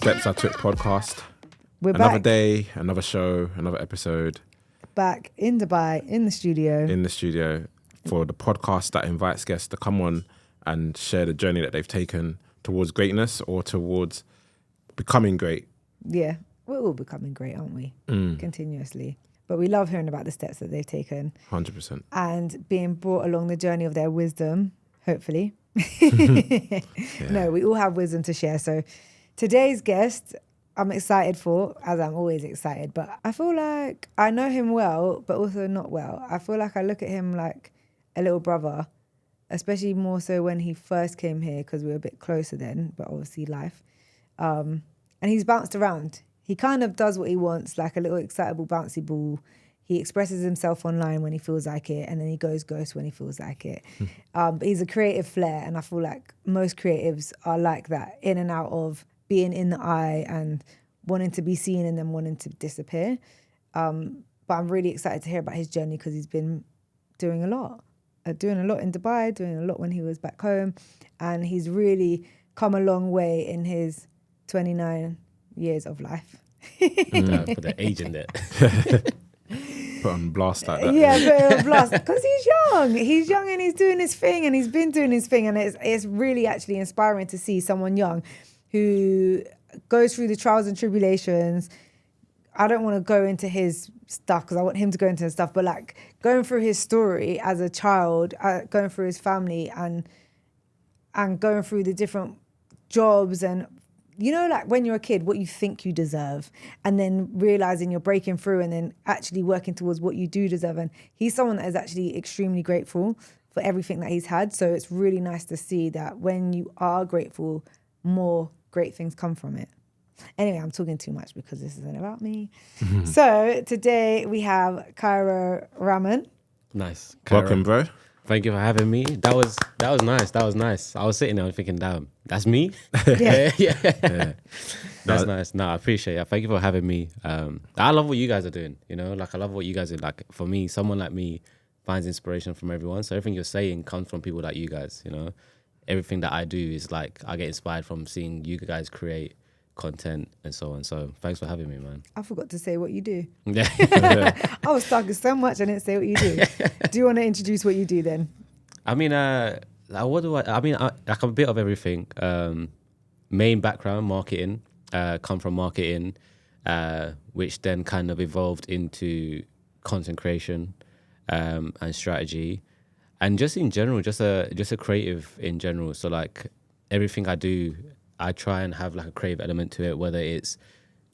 Steps I Took podcast. We're Another back. day, another show, another episode. Back in Dubai, in the studio. In the studio for the podcast that invites guests to come on and share the journey that they've taken towards greatness or towards becoming great. Yeah, we're all becoming great, aren't we? Continuously. But we love hearing about the steps that they've taken. 100%. And being brought along the journey of their wisdom, hopefully. No, we all have wisdom to share. So today's guest, I'm excited for, as I'm always excited, but I feel like I know him well, but also not well. I feel like I look at him like a little brother, especially more so when he first came here because we were a bit closer then, but obviously life. And he's bounced around. He kind of does what he wants, like a little excitable bouncy ball. He expresses himself online when he feels like it, and then he goes ghost when he feels like it. But he's a creative flair, and I feel like most creatives are like that, in and out of being in the eye and wanting to be seen and then wanting to disappear. But I'm really excited to hear about his journey because he's been doing a lot in Dubai, doing a lot when he was back home, and he's really come a long way in his 29 years of life. Put the age in there. Put on blast like that. Yeah, put on blast because he's young. He's young and he's doing his thing, and he's been doing his thing, and it's really actually inspiring to see someone young who goes through the trials and tribulations. I don't want to go into his stuff because I want him to go into his stuff, but like going through his story as a child, going through his family and going through the different jobs and, you know, like when you're a kid, what you think you deserve, and then realizing you're breaking through and then actually working towards what you do deserve. And he's someone that is actually extremely grateful for everything that he's had. So it's really nice to see that when you are grateful, more great things come from it. Anyway, I'm talking too much because this isn't about me. So today we have Kairo Rahman. Nice. Welcome, bro. Thank you for having me. That was nice. That was nice. I was sitting there thinking, damn, that's me? Yeah. Yeah. That's nice. No, I appreciate it. Thank you for having me. I love what you guys are doing, you know? Like, I love what you guys are like. For me, someone like me finds inspiration from everyone. So everything you're saying comes from people like you guys, you know? Everything that I do is like, I get inspired from seeing you guys create content and so on. So thanks for having me, man. I forgot to say what you do. Yeah. I was talking so much I didn't say what you do. Do you want to introduce what you do then? I mean, what do I mean, like a bit of everything. Main background, marketing, come from marketing, which then kind of evolved into content creation and strategy. And just in general, just a creative in general. So like everything I do, I try and have like a creative element to it, whether it's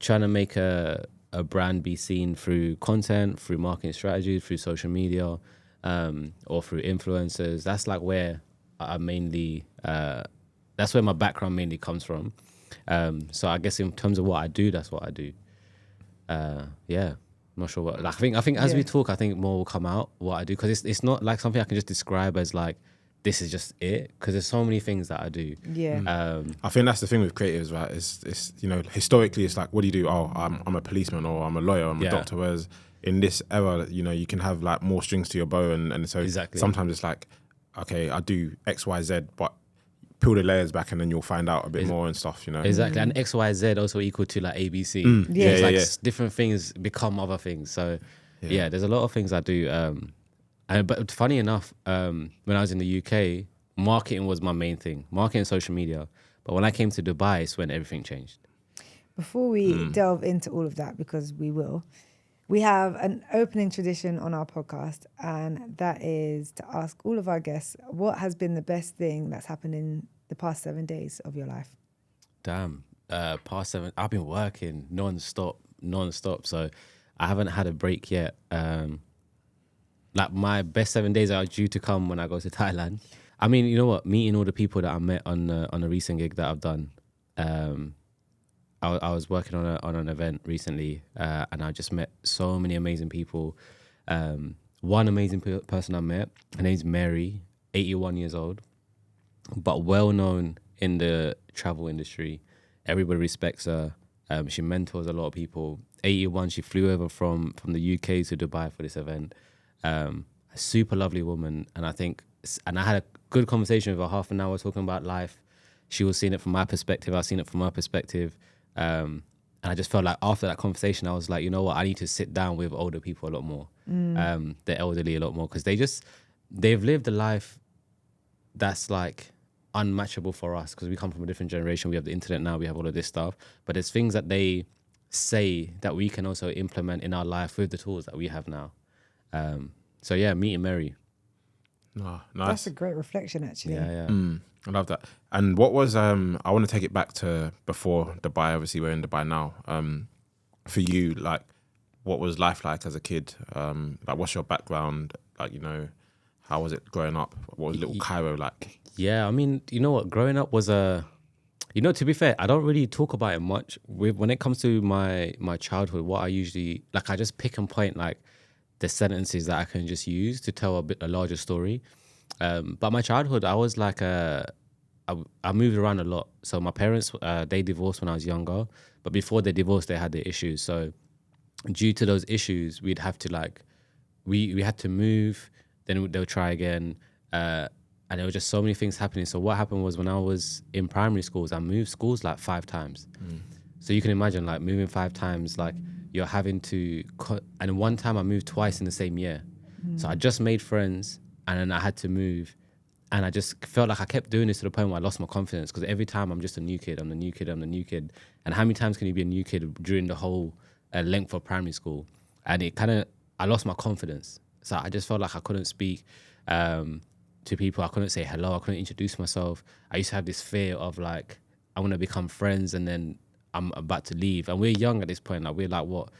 trying to make a brand be seen through content, through marketing strategies, through social media, or through influencers. That's like where I mainly, that's where my background mainly comes from. So I guess in terms of what I do, that's what I do. Yeah. I'm not sure what, like, I think as we talk, I think more will come out what I do. Cause it's not like something I can just describe as like, this is just it, because there's so many things that I do. Yeah. I think that's the thing with creatives, right? It's you know, historically, it's like, what do you do? Oh, I'm a policeman, or I'm a lawyer, I'm a doctor. Whereas in this era, you know, you can have like more strings to your bow, and so sometimes it's like, okay, I do X, Y, Z, but peel the layers back, and then you'll find out a bit more and stuff, you know. Exactly, and X, Y, Z also equal to like ABC. Yeah. It's like different things become other things. So yeah, there's a lot of things I do. But funny enough, when I was in the UK, marketing was my main thing, marketing and social media. But when I came to Dubai, it's when everything changed. Before we delve into all of that, because we will, we have an opening tradition on our podcast, and that is to ask all of our guests, what has been the best thing that's happened in the past 7 days of your life? Damn, past 7, I've been working non-stop. So I haven't had a break yet. Like my best 7 days are due to come when I go to Thailand. I mean, you know what? Meeting all the people that I met on a recent gig that I've done. I was working on an event recently, and I just met so many amazing people. One amazing person I met, her name's Mary, 81 years old, but well known in the travel industry. Everybody respects her. She mentors a lot of people. 81, she flew over from the UK to Dubai for this event. A super lovely woman, and I had a good conversation with her, half an hour talking about life. She was seeing it from my perspective, I was seeing it from her perspective. And I just felt like after that conversation, I was like, you know what, I need to sit down with older people a lot more, the elderly a lot more, because they've lived a life that's like unmatchable for us, because we come from a different generation. We have the internet now, we have all of this stuff, but there's things that they say that we can also implement in our life with the tools that we have now. So yeah, meeting Mary. Oh, nice. That's a great reflection, actually. Yeah. I love that. And what was I want to take it back to before Dubai. Obviously, we're in Dubai now. For you, like, what was life like as a kid? Like, what's your background? Like, you know, how was it growing up? What was little Kairo like? Yeah, I mean, you know what? Growing up was to be fair, I don't really talk about it much. When it comes to my childhood, what I usually, like, I just pick and point, like, the sentences that I can just use to tell a larger story. But my childhood, I was like, I moved around a lot. So my parents, they divorced when I was younger, but before they divorced, they had their issues. So due to those issues, we'd have to, like, we had to move, then they'll try again. And there were just so many things happening. So what happened was, when I was in primary schools, I moved schools like 5 times. So you can imagine, like, moving 5 times, like, you're having to and one time I moved twice in the same year. So I just made friends, and then I had to move, and I just felt like I kept doing this to the point where I lost my confidence, because every time I'm just a new kid, I'm the new kid. And how many times can you be a new kid during the whole length of primary school? And I lost my confidence. So I just felt like I couldn't speak to people. I couldn't say hello. I couldn't introduce myself. I used to have this fear of, like, I want to become friends, and then I'm about to leave. And we're young at this point. Like, we're like, what,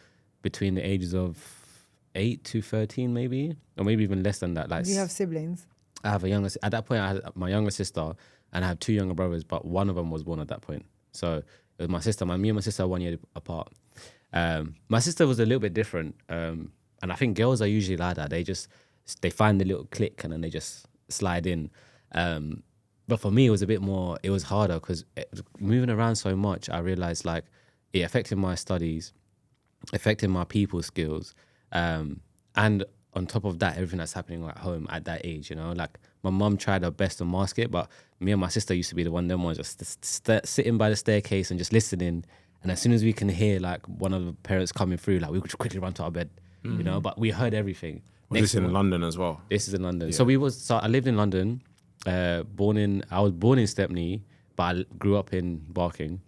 between the ages of 8 to 13 maybe, or maybe even less than that. Like, Do you have siblings? I have at that point I had my younger sister, and I have 2 younger brothers, but one of them was born at that point. So it was my sister. Me and my sister are 1 year apart. My sister was a little bit different, and I think girls are usually like that. They find the little click, and then they just slide in. But for me, it was a bit more, it was harder, because moving around so much, I realized, like, it affected my studies, affected my people skills, and on top of that, everything that's happening at home at that age, you know, like, my mum tried her best to mask it, but me and my sister used to be the one, them ones just sitting by the staircase and just listening. And as soon as we can hear, like, one of the parents coming through, like, we could quickly run to our bed, you know, but we heard everything. Was this in London as well? This is in London. Yeah. So I lived in London. I was born in Stepney, but I grew up in Barking.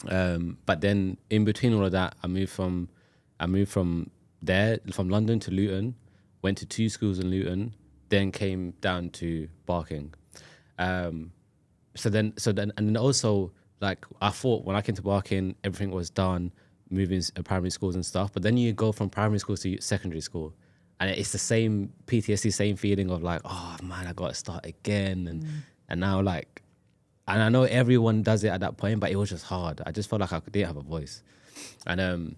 But then in between all of that, I moved from London to Luton, went to 2 schools in Luton, then came down to Barking. So then also, like, I thought when I came to Barking, everything was done, moving primary schools and stuff. But then you go from primary school to secondary school, and it's the same PTSD, same feeling of, like, oh man, I got to start again. And now, like, and I know everyone does it at that point, but it was just hard. I just felt like I didn't have a voice. And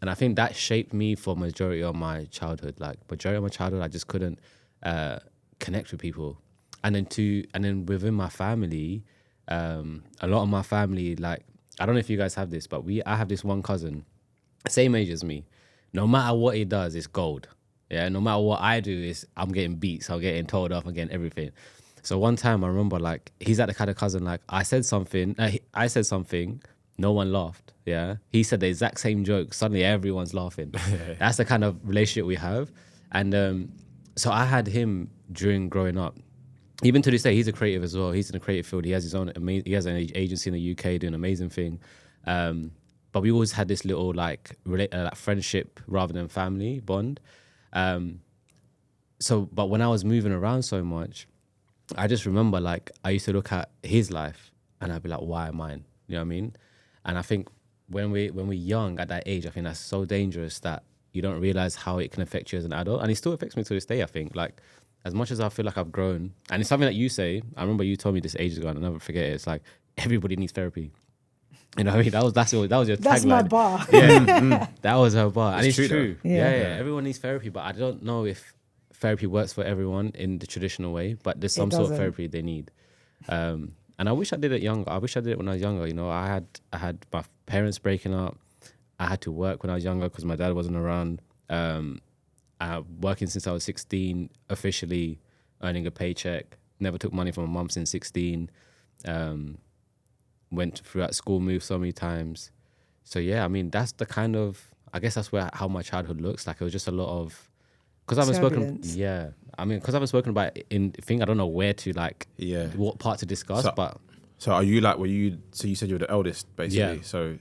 I think that shaped me for majority of my childhood. Like, majority of my childhood, I just couldn't connect with people. And then within my family, a lot of my family, like, I don't know if you guys have this, but I have this one cousin, same age as me. No matter what he does, it's gold. Yeah, no matter what I do, I'm getting beats, I'm getting told off, I'm getting everything. So one time I remember, like, he's that the kind of cousin, like, I said something, no one laughed. Yeah, he said the exact same joke, suddenly everyone's laughing. That's the kind of relationship we have. And so I had him during growing up. Even to this day, he's a creative as well. He's in the creative field. He has his own he has an agency in the UK doing an amazing thing. But we always had this little, like, friendship rather than family bond. But when I was moving around so much, I just remember, like, I used to look at his life and I'd be like, why mine? You know what I mean? And I think when we're young at that age, I think that's so dangerous that you don't realize how it can affect you as an adult. And it still affects me to this day, I think. Like, as much as I feel like I've grown, and it's something that you say, I remember you told me this ages ago, and I'll never forget it. It's like, everybody needs therapy. You know what I mean? That was your tagline. That's my bar. Yeah, that was her bar. And it's true. Yeah. Everyone needs therapy, but I don't know if therapy works for everyone in the traditional way, but there's some sort of therapy they need. And I wish I did it younger. I wish I did it when I was younger. You know, I had my parents breaking up. I had to work when I was younger because my dad wasn't around. Working since I was 16, officially earning a paycheck. Never took money from my mum since 16. Went throughout school, moved so many times. So yeah, I mean, that's the kind of, I guess that's how my childhood looks like. It was just a lot of, because I haven't spoken, because I haven't spoken about it in thing. I don't know where to what part to discuss. So are you like, so you said you were the eldest basically. So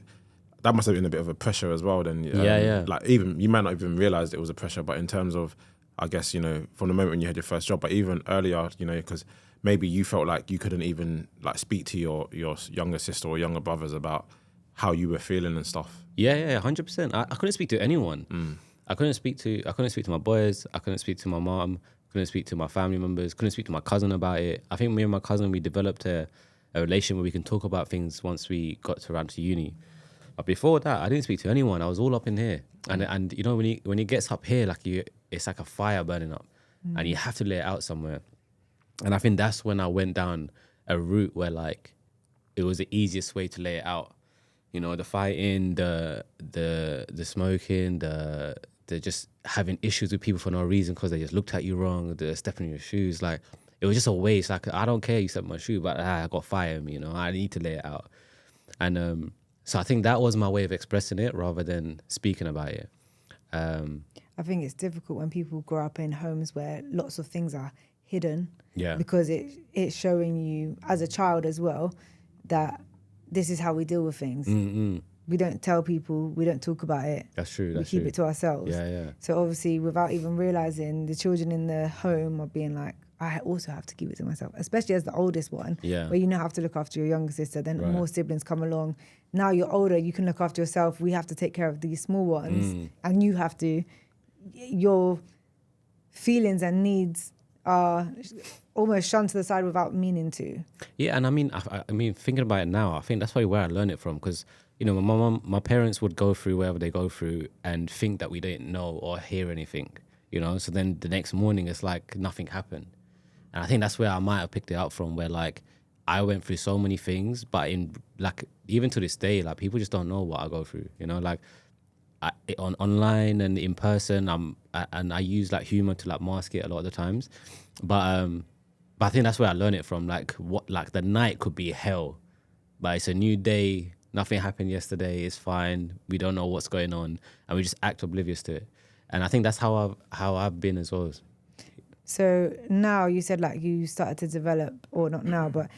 that must have been a bit of a pressure as well. Then like even you might not even realize it was a pressure, but in terms of, I guess, you know, from the moment when you had your first job, but even earlier, you know, because maybe you felt like you couldn't even like speak to your younger sister or younger brothers about how you were feeling and stuff. Yeah, 100%. I couldn't speak to anyone. I couldn't speak to my boys. I couldn't speak to my mom. Couldn't speak to my family members. Couldn't speak to my cousin about it. I think me and my cousin, we developed a relation where we can talk about things once we got around to uni. But before that, I didn't speak to anyone. I was all up in here, and you know, when it gets up here, like it's like a fire burning up, and you have to let it out somewhere. And I think that's when I went down a route where like it was the easiest way to lay it out. You know, the fighting, the smoking, the just having issues with people for no reason because they just looked at you wrong, they're stepping in your shoes. Like, it was just a waste. Like, I don't care you step in my shoe, but I got fire in me, you know, I need to lay it out. And so I think that was my way of expressing it rather than speaking about it. I think it's difficult when people grow up in homes where lots of things are hidden. Yeah. Because it's showing you as a child as well that this is how we deal with things. Mm-hmm. We don't tell people, we don't talk about it. That's true. We keep it to ourselves. Yeah. So obviously, without even realizing, the children in the home are being like, I also have to keep it to myself, especially as the oldest one, where you now have to look after your younger sister, then more siblings come along. Now you're older, you can look after yourself. We have to take care of these small ones, and you have to, your feelings and needs are almost shunned to the side without meaning to. Yeah, and I mean, thinking about it now, I think that's probably where I learned it from, because, you know, my parents would go through wherever they go through and think that we didn't know or hear anything, you know. So then the next morning, it's like nothing happened. And I think that's where I might have picked it up from, where like I went through so many things, but in like even to this day, like people just don't know what I go through, you know. Like online and in person, I use like humor to like mask it a lot of the times, but I think that's where I learned it from. Like the night could be hell, but it's a new day. Nothing happened yesterday. It's fine. We don't know what's going on, and we just act oblivious to it. And I think that's how I've been as well. So now you said like you started to develop, or not now, but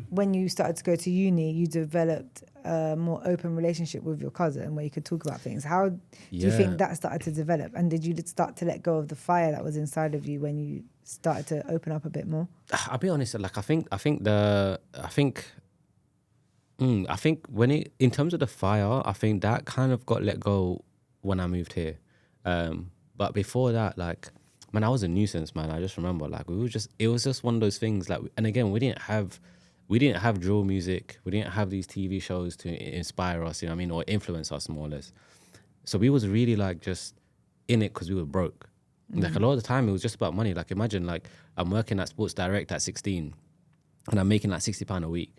when you started to go to uni, you developed a more open relationship with your cousin where you could talk about things. How do you think that started to develop? And did you start to let go of the fire that was inside of you when you started to open up a bit more? I'll be honest, like I think when in terms of the fire, I think that kind of got let go when I moved here. But before that, like, man, I was a nuisance, man. I just remember, like, it was just one of those things. Like, and again, we didn't have drill music. We didn't have these TV shows to inspire us, you know what I mean, or influence us more or less. So we was really like just in it because we were broke. Like a lot of the time, it was just about money. Like imagine, like I'm working at Sports Direct at 16, and I'm making like £60 a week.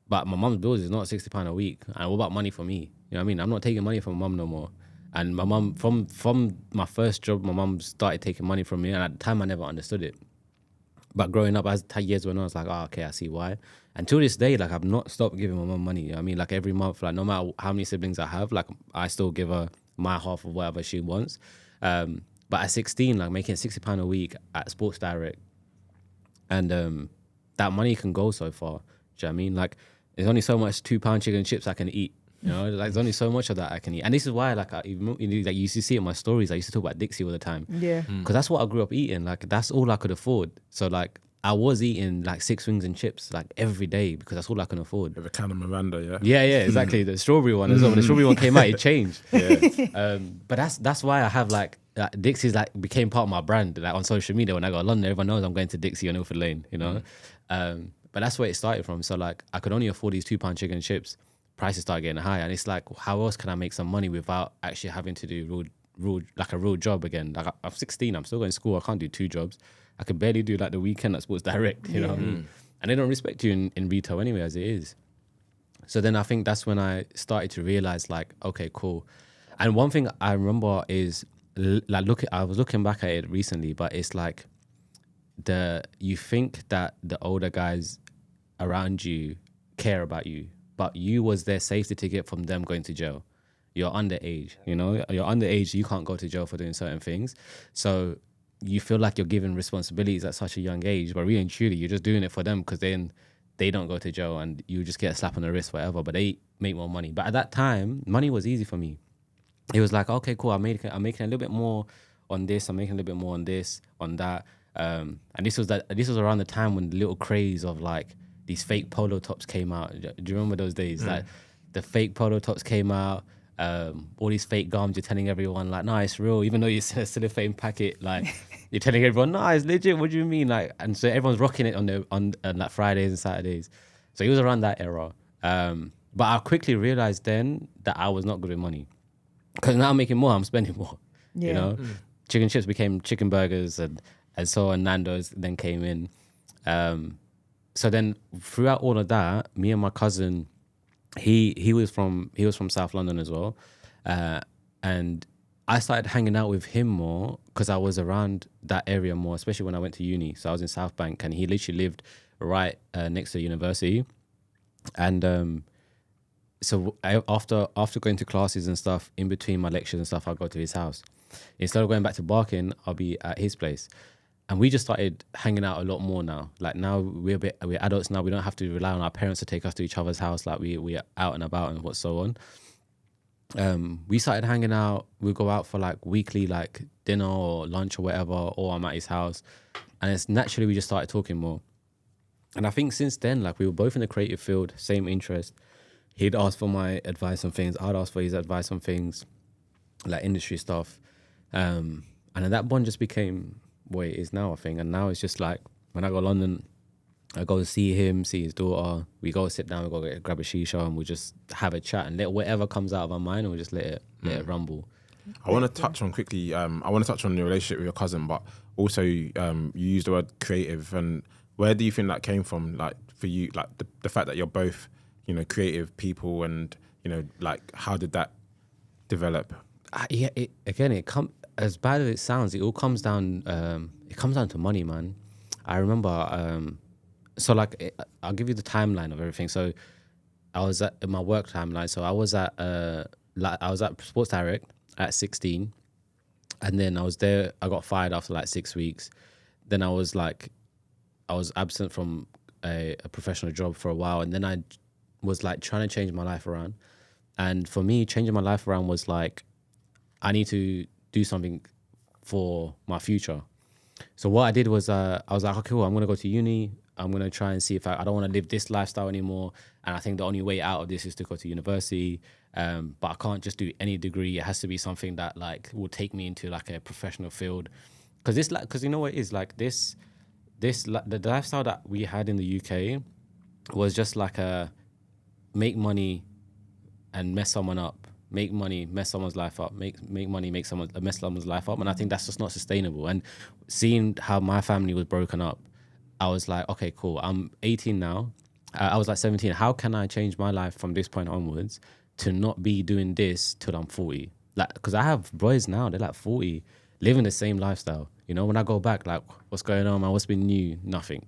But my mum's bills is not £60 a week. And what about money for me? You know what I mean? I'm not taking money from my mum no more. And my mum, from my first job, my mum started taking money from me. And at the time, I never understood it. But growing up, as years went on, I was like, oh, okay, I see why. And to this day, like, I've not stopped giving my mum money. You know what I mean? Like, every month, like, no matter how many siblings I have, like, I still give her my half of whatever she wants. But at 16, like, making £60 a week at Sports Direct, and that money can go so far. Do you know what I mean? Like, there's only so much £2 chicken and chips I can eat. You know, like there's only so much of that I can eat, and this is why, like, like you used to see it in my stories. I used to talk about Dixie all the time, because that's what I grew up eating. Like, that's all I could afford. So, like, I was eating like 6 wings and chips like every day because that's all I can afford. With a can of Miranda, yeah, exactly. The strawberry one as well. When the strawberry one came out, it changed. Yeah. But that's why I have like Dixie's like became part of my brand. Like on social media, when I go to London, everyone knows I'm going to Dixie on Ilford Lane. You know, but that's where it started from. So like I could only afford these £2 chicken and chips. Prices start getting higher, and it's like, how else can I make some money without actually having to do a real job again? Like I'm 16, I'm still going to school. I can't do 2 jobs. I can barely do like the weekend at Sports Direct. You know what I mean? And they don't respect you in retail anyway, as it is. So then I think that's when I started to realize, like, okay, cool. And one thing I remember is like I was looking back at it recently, but it's like you think that the older guys around you care about you. but you was their safety ticket from them going to jail. You're underage, you know, you're underage, you can't go to jail for doing certain things. So you feel like you're given responsibilities at such a young age, but really and truly, you're just doing it for them because then they don't go to jail and you just get a slap on the wrist, whatever, but they make more money. But at that time, money was easy for me. It was like, okay, cool, I'm making a little bit more on this, I'm making a little bit more on this, on that. And this was around the time when the little craze of like these fake polo tops came out. Do you remember those days? Like the fake polo tops came out. All these fake gums, you're telling everyone like, no, it's real, even though you're still a fake packet. Like you're telling everyone, no, it's legit. What do you mean? Like, and so everyone's rocking it on like Fridays and Saturdays. So it was around that era. But I quickly realized then that I was not good with money, because now I'm making more, I'm spending more. Yeah. You know, chicken chips became chicken burgers, and so on. Nando's then came in. So then throughout all of that, me and my cousin. He was from South London as well, and I started hanging out with him more because I was around that area more, especially when I went to uni. So I was in South Bank, and he literally lived right next to the university. And so after going to classes and stuff, in between my lectures and stuff, I'll go to his house. Instead of going back to Barking, I'll be at his place. And we just started hanging out a lot more now. Like now we're adults now. We don't have to rely on our parents to take us to each other's house. Like we're out and about and so on. We started hanging out. We go out for like weekly like dinner or lunch or whatever, or I'm at his house. And it's naturally we just started talking more. And I think since then, like we were both in the creative field, same interest. He'd ask for my advice on things. I'd ask for his advice on things, like industry stuff. And then that bond just became what it is now, I think. And now it's just like when I go to London, I go to see him, see his daughter. We go sit down, we go grab a shisha, and we just have a chat and let whatever comes out of our mind, and we just let it rumble. I want to touch on quickly. I want to touch on your relationship with your cousin, but also you used the word creative. And where do you think that came from? Like for you, like the fact that you're both, you know, creative people, and you know, like how did that develop? It comes. As bad as it sounds, it all comes down. It comes down to money, man. I remember. So like, I'll give you the timeline of everything. So, I was at my work timeline. So I was at Sports Direct at 16, and then I was there. I got fired after like 6 weeks. Then I was absent from a professional job for a while, and then I was like trying to change my life around. And for me, changing my life around was like, I need to do something for my future. So what I did was I was like, okay, cool, I'm going to go to uni. I'm going to try and see if I don't want to live this lifestyle anymore. And I think the only way out of this is to go to university. But I can't just do any degree. It has to be something that like will take me into like a professional field. Because you know what it is, like the lifestyle that we had in the UK was just like a make money and mess someone up. Make money, mess someone's life up. Make money, mess someone's life up. And I think that's just not sustainable. And seeing how my family was broken up, I was like, okay, cool. I'm 18 now. I was like 17. How can I change my life from this point onwards to not be doing this till I'm 40? Like, because I have boys now, they're like 40, living the same lifestyle. You know, when I go back, like, what's going on, man? What's been new? Nothing.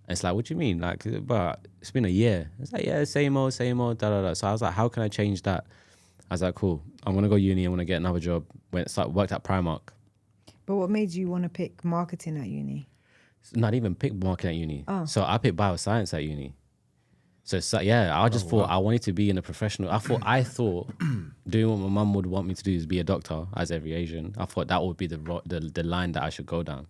And it's like, what do you mean? Like, but it's been a year. It's like, yeah, same old, da, da, da. So I was like, how can I change that? I was like, cool, I'm going to go uni, I'm going to get another job. Worked at Primark. But what made you want to pick marketing at uni? Not even pick marketing at uni. Oh. So I picked bioscience at uni. So yeah, I just thought I wanted to be in a professional. I thought doing what my mum would want me to do is be a doctor, as every Asian. I thought that would be the line that I should go down.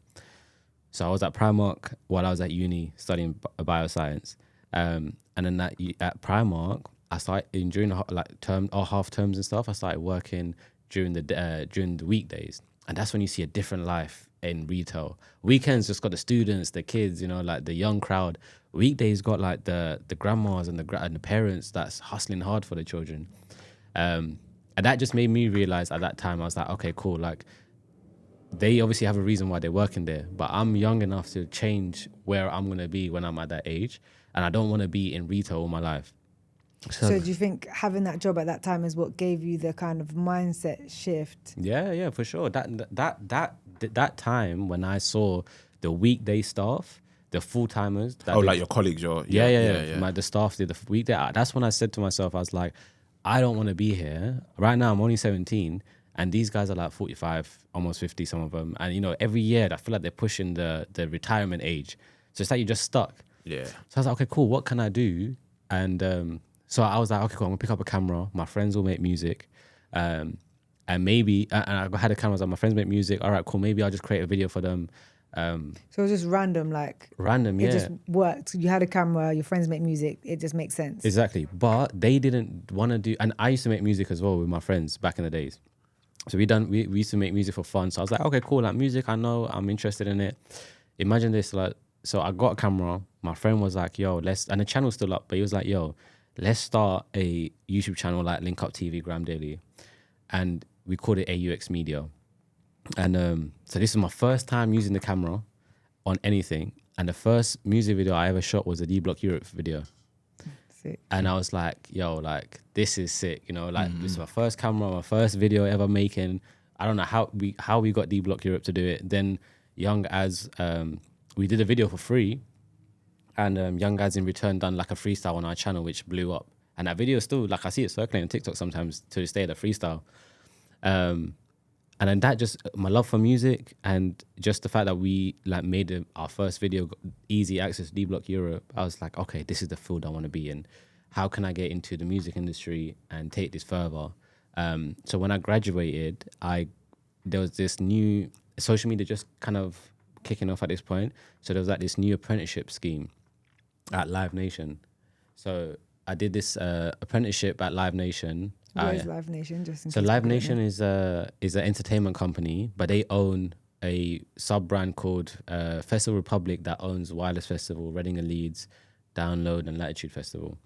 So I was at Primark while I was at uni studying bioscience. And then at Primark, I started during half terms and stuff. I started working during the weekdays, and that's when you see a different life in retail. Weekends just got the students, the kids, you know, like the young crowd. Weekdays got like the grandmas and the parents that's hustling hard for the children, and that just made me realize at that time I was like, okay, cool, like they obviously have a reason why they're working there, but I'm young enough to change where I'm gonna be when I'm at that age, and I don't want to be in retail all my life. So do you think having that job at that time is what gave you the kind of mindset shift? Yeah, for sure. That time when I saw the weekday staff, the full timers. Like your colleagues, yeah. The staff did the week there. That's when I said to myself, I was like, I don't want to be here. Right now, I'm only 17, and these guys are like 45, almost 50, some of them. And, you know, every year, I feel like they're pushing the retirement age. So it's like you're just stuck. Yeah. So I was like, okay, cool. What can I do? And so I was like, okay, cool. I'm going to pick up a camera. My friends will make music. And maybe, and I had a camera. I was like, my friends make music. All right, cool. Maybe I'll just create a video for them. So it was just random, yeah. It just worked. You had a camera, your friends make music. It just makes sense. Exactly. But they didn't want to do, and I used to make music as well with my friends back in the days. So we used to make music for fun. So I was like, okay, cool. Like music, I know, I'm interested in it. Imagine this, like, so I got a camera. My friend was like, yo, and the channel's still up, but he was like, yo, let's start a YouTube channel like Link Up TV, Gram Daily. And we called it AUX Media. And so this is my first time using the camera on anything. And the first music video I ever shot was a D-Block Europe video. Sick. And I was like, yo, like, this is sick. You know, like, this is my first camera, my first video ever making. I don't know how we got D-Block Europe to do it. Then Young As, we did a video for free. And Young As in return done like a freestyle on our channel, which blew up. And that video is still, like, I see it circulating on TikTok sometimes to this day, the freestyle. And then that just, my love for music and just the fact that we like made our first video, easy access to D-Block Europe, I was like, okay, this is the field I want to be in. How can I get into the music industry and take this further? So when I graduated, there was this new, social media just kind of kicking off at this point. So there was like this new apprenticeship scheme at Live Nation. So I did this apprenticeship at Live Nation. Where is Live Nation? So Live Nation is an entertainment company, but they own a sub-brand called Festival Republic that owns Wireless Festival, Reading and Leeds, Download and Latitude Festival.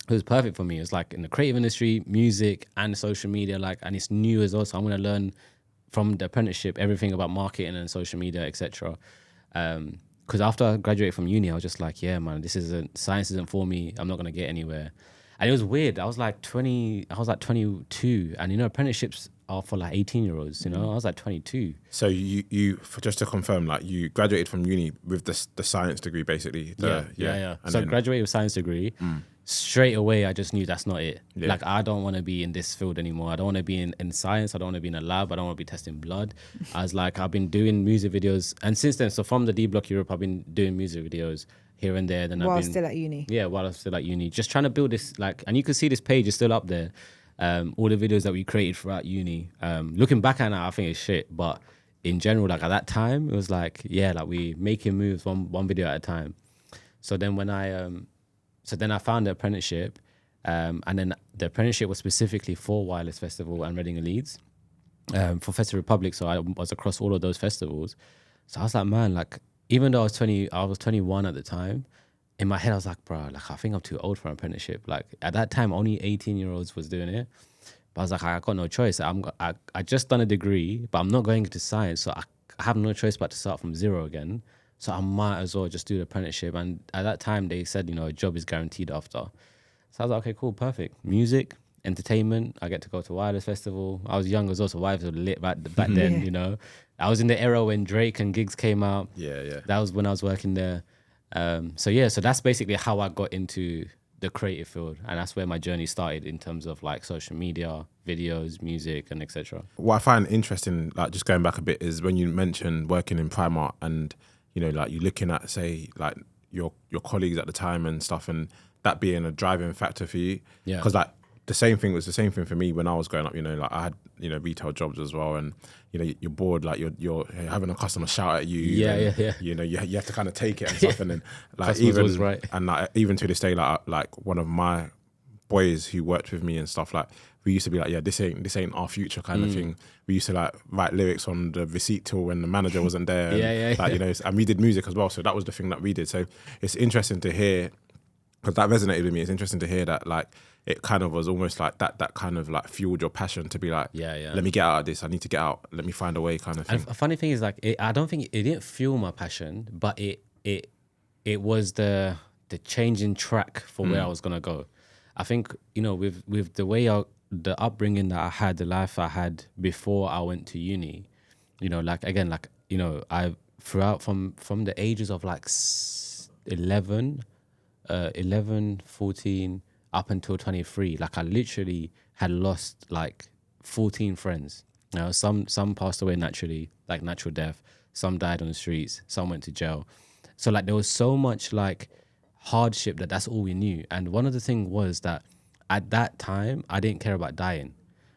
It was perfect for me. It was like in the creative industry, music and social media, like, and it's new as well. So I'm going to learn from the apprenticeship everything about marketing and social media, etc. Because after I graduated from uni, I was just like, yeah, man, science isn't for me. I'm not going to get anywhere. And it was weird. I was like 22, and you know, apprenticeships are for like 18-year-olds. You know, I was like 22. So you just to confirm, like, you graduated from uni with the science degree, basically. Yeah. So I graduated with science degree. Straight away, I just knew that's not it. Yeah. Like, I don't want to be in this field anymore. I don't want to be in science. I don't want to be in a lab. I don't want to be testing blood. I was like, I've been doing music videos, and since then, so from the D-Block Europe, I've been doing music videos here and there. Then while still at uni. Yeah, while I was still at uni, just trying to build this, like, and you can see this page is still up there. All the videos that we created throughout uni. Looking back at it now, I think it's shit, but in general, like, at that time, it was like, yeah, like, we making moves one video at a time. So then when I found the apprenticeship, and then the apprenticeship was specifically for Wireless Festival and Reading and Leeds, for Festival Republic. So I was across all of those festivals. So I was like, man, like, even though I was 21 at the time, in my head I was like, bro, like, I think I'm too old for an apprenticeship. Like, at that time, only 18-year-olds was doing it. But I was like, I got no choice. I just done a degree, but I'm not going into science, so I have no choice but to start from zero again. So I might as well just do the apprenticeship. And at that time, they said, you know, a job is guaranteed after. So I was like, okay, cool, perfect. Music, entertainment. I get to go to Wireless Festival. I was young as well, so Wireless was lit back then, you know. I was in the era when Drake and Gigs came out. Yeah. That was when I was working there. So that's basically how I got into the creative field. And that's where my journey started in terms of like social media, videos, music, and etc. What I find interesting, like, just going back a bit, is when you mentioned working in Primark and, you know, like, you're looking at, say, like, your colleagues at the time and stuff, and that being a driving factor for you. Yeah. Because, like, the same thing for me when I was growing up. You know, like, I had, you know, retail jobs as well, and, you know, you're bored, like, you're having a customer shout at you. Yeah. You know, you have to kind of take it and stuff, and then, like, even to this day, like one of my boys who worked with me and stuff, like, we used to be like, yeah, this ain't our future kind of thing. We used to, like, write lyrics on the receipt till when the manager wasn't there. And, like, you know, and we did music as well, so that was the thing that we did. So it's interesting to hear, because that resonated with me. It's interesting to hear that, like, it kind of was almost like that kind of, like, fueled your passion to be like, let me get out of this. I need to get out. Let me find a way, kind of thing. And a funny thing is, like, I don't think it didn't fuel my passion, but it was the changing track for where I was gonna go. I think, you know, with the way the upbringing that I had, the life I had before I went to uni, you know, like, again, like, you know, throughout from the ages of like 11, 14 up until 23, like I literally had lost like 14 friends. You know, some passed away naturally, like natural death. Some died on the streets. Some went to jail. So like there was so much like hardship that's all we knew. And one of the things was that at that time, I didn't care about dying.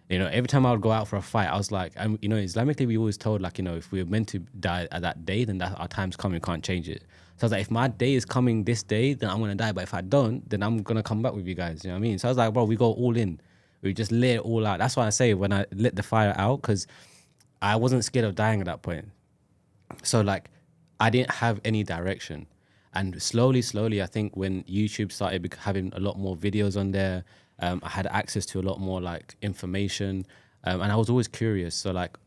You know, every time I would go out for a fight, I was like, you know, Islamically, we always told like, you know, if we were meant to die at that day, then our time's coming, we can't change it. So I was like, if my day is coming this day, then I'm going to die. But if I don't, then I'm going to come back with you guys. You know what I mean? So I was like, bro, we go all in. We just lit it all out. That's why I say when I lit the fire out, because I wasn't scared of dying at that point. So like, I didn't have any direction. And slowly, I think when YouTube started having a lot more videos on there, I had access to a lot more like information, and I was always curious. So like,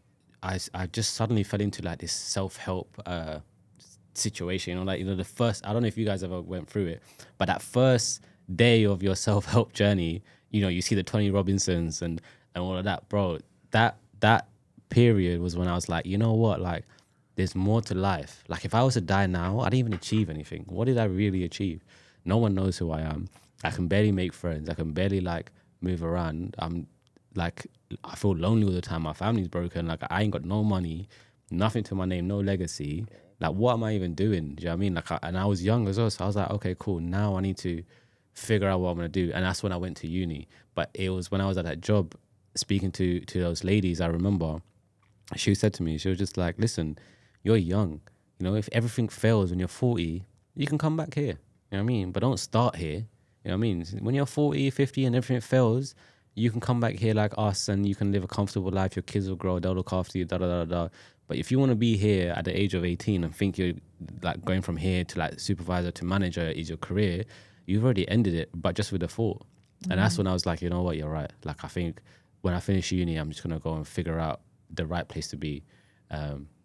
I just suddenly fell into like this self-help situation. You know, like, you know, the first, I don't know if you guys ever went through it, but that first day of your self-help journey, you know, you see the Tony Robbinsons and all of that, bro. That period was when I was like, you know what, like, there's more to life. Like, if I was to die now, I didn't even achieve anything. What did I really achieve? No one knows who I am. I can barely make friends. I can barely like move around. I'm like, I feel lonely all the time. My family's broken. Like, I ain't got no money, nothing to my name, no legacy. Like, what am I even doing? Do you know what I mean? Like, and I was young as well. So I was like, okay, cool. Now I need to figure out what I'm going to do. And that's when I went to uni. But it was when I was at that job speaking to those ladies, I remember she said to me, she was just like, listen, you're young. You know, if everything fails when you're 40, you can come back here. You know what I mean? But don't start here. You know what I mean? When you're 40, 50 and everything fails, you can come back here like us and you can live a comfortable life. Your kids will grow, they'll look after you, da-da-da-da. But if you want to be here at the age of 18 and think you're like going from here to like supervisor to manager is your career, you've already ended it, but just with a thought. And that's when I was like, you know what, you're right. Like, I think when I finish uni, I'm just going to go and figure out the right place to be.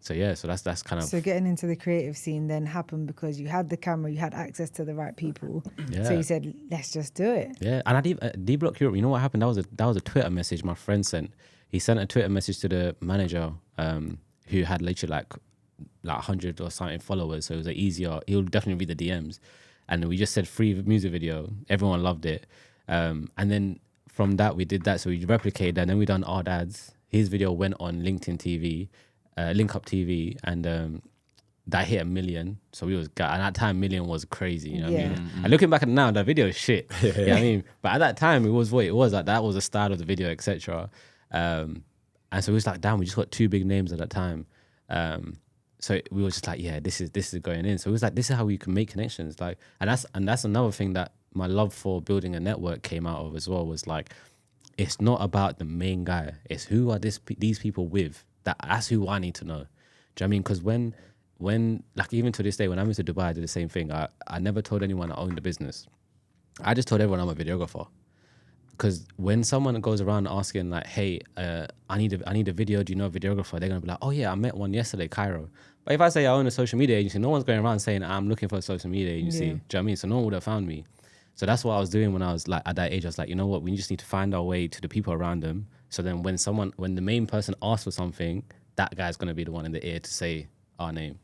So that's kind of... So getting into the creative scene then happened because you had the camera, you had access to the right people. Yeah. So you said, let's just do it. Yeah, and I D-Block Europe, you know what happened? That was a Twitter message my friend sent. He sent a Twitter message to the manager who had literally like 100 or something followers. So it was easier. He'll definitely read the DMs. And we just said free music video. Everyone loved it. And then from that, we did that. So we replicated that. And then we done Art Ads. His video went on LinkedIn TV. Link Up TV, and that hit 1 million. So we was, and at that time, 1 million was crazy. You know what I mean? And looking back at it now, that video is shit. You know what I mean? But at that time, it was what it was. Like, that was the style of the video, etc. And so it was like, damn, we just got 2 big names at that time. So we were just like, yeah, this is going in. So it was like, this is how we can make connections. Like, and that's another thing that my love for building a network came out of as well. Was like, it's not about the main guy. It's who are these people with. That's who I need to know. Do you know what I mean? Because when like, even to this day, when I moved to Dubai, I did the same thing. I never told anyone I owned a business. I just told everyone I'm a videographer. Because when someone goes around asking like, hey, I need a video, do you know a videographer? They're going to be like, oh yeah, I met one yesterday, Kairo. But if I say I own a social media agency, no one's going around saying I'm looking for a social media agency. Yeah. Do you know what I mean? So no one would have found me. So that's what I was doing when I was like at that age. I was like, you know what? We just need to find our way to the people around them. So then when the main person asks for something, that guy's going to be the one in the ear to say our name.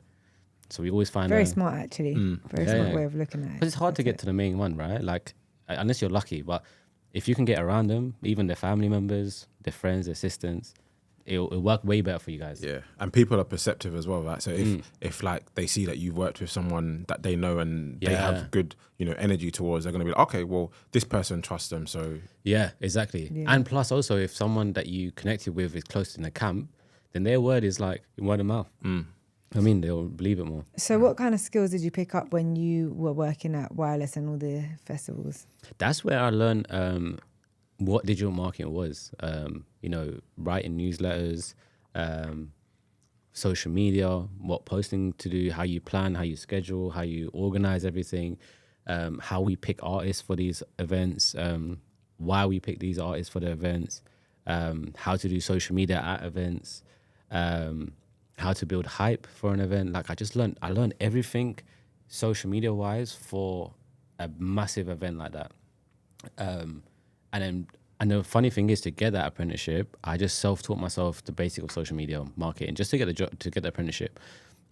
So we always find... Very smart, actually. Very smart way of looking at it. But it's hard to get to the main one, right? Like, unless you're lucky. But if you can get around them, even their family members, their friends, their assistants, it'll work way better for you guys. Yeah, and people are perceptive as well, right? So if like they see that you've worked with someone that they know and they have good, you know, energy towards, they're going to be like, okay, well, this person trusts them, so... Yeah, exactly. Yeah. And plus also, if someone that you connected with is close in the camp, then their word is like word of mouth. I mean, they'll believe it more. So what kind of skills did you pick up when you were working at Wireless and all the festivals? That's where I learned what digital marketing was. You know, writing newsletters, social media, what posting to do, how you plan, how you schedule, how you organize everything, how we pick artists for these events, why we pick these artists for the events, how to do social media at events, how to build hype for an event. Like, I learned everything social media wise for a massive event like that. And the funny thing is, to get that apprenticeship, I just self-taught myself the basic of social media marketing just to get the apprenticeship.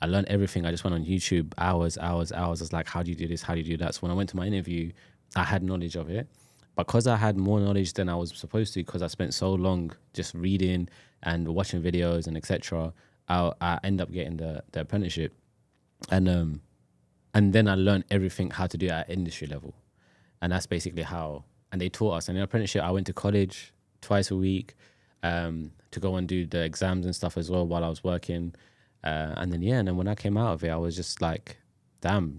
I learned everything. I just went on YouTube, hours. I was like, how do you do this? How do you do that? So when I went to my interview, I had knowledge of it. Because I had more knowledge than I was supposed to, because I spent so long just reading and watching videos and etc., I end up getting the apprenticeship. And then I learned everything how to do it at industry level. And that's basically how, and they taught us. And in apprenticeship, I went to college twice a week to go and do the exams and stuff as well while I was working. And then when I came out of it, I was just like, damn.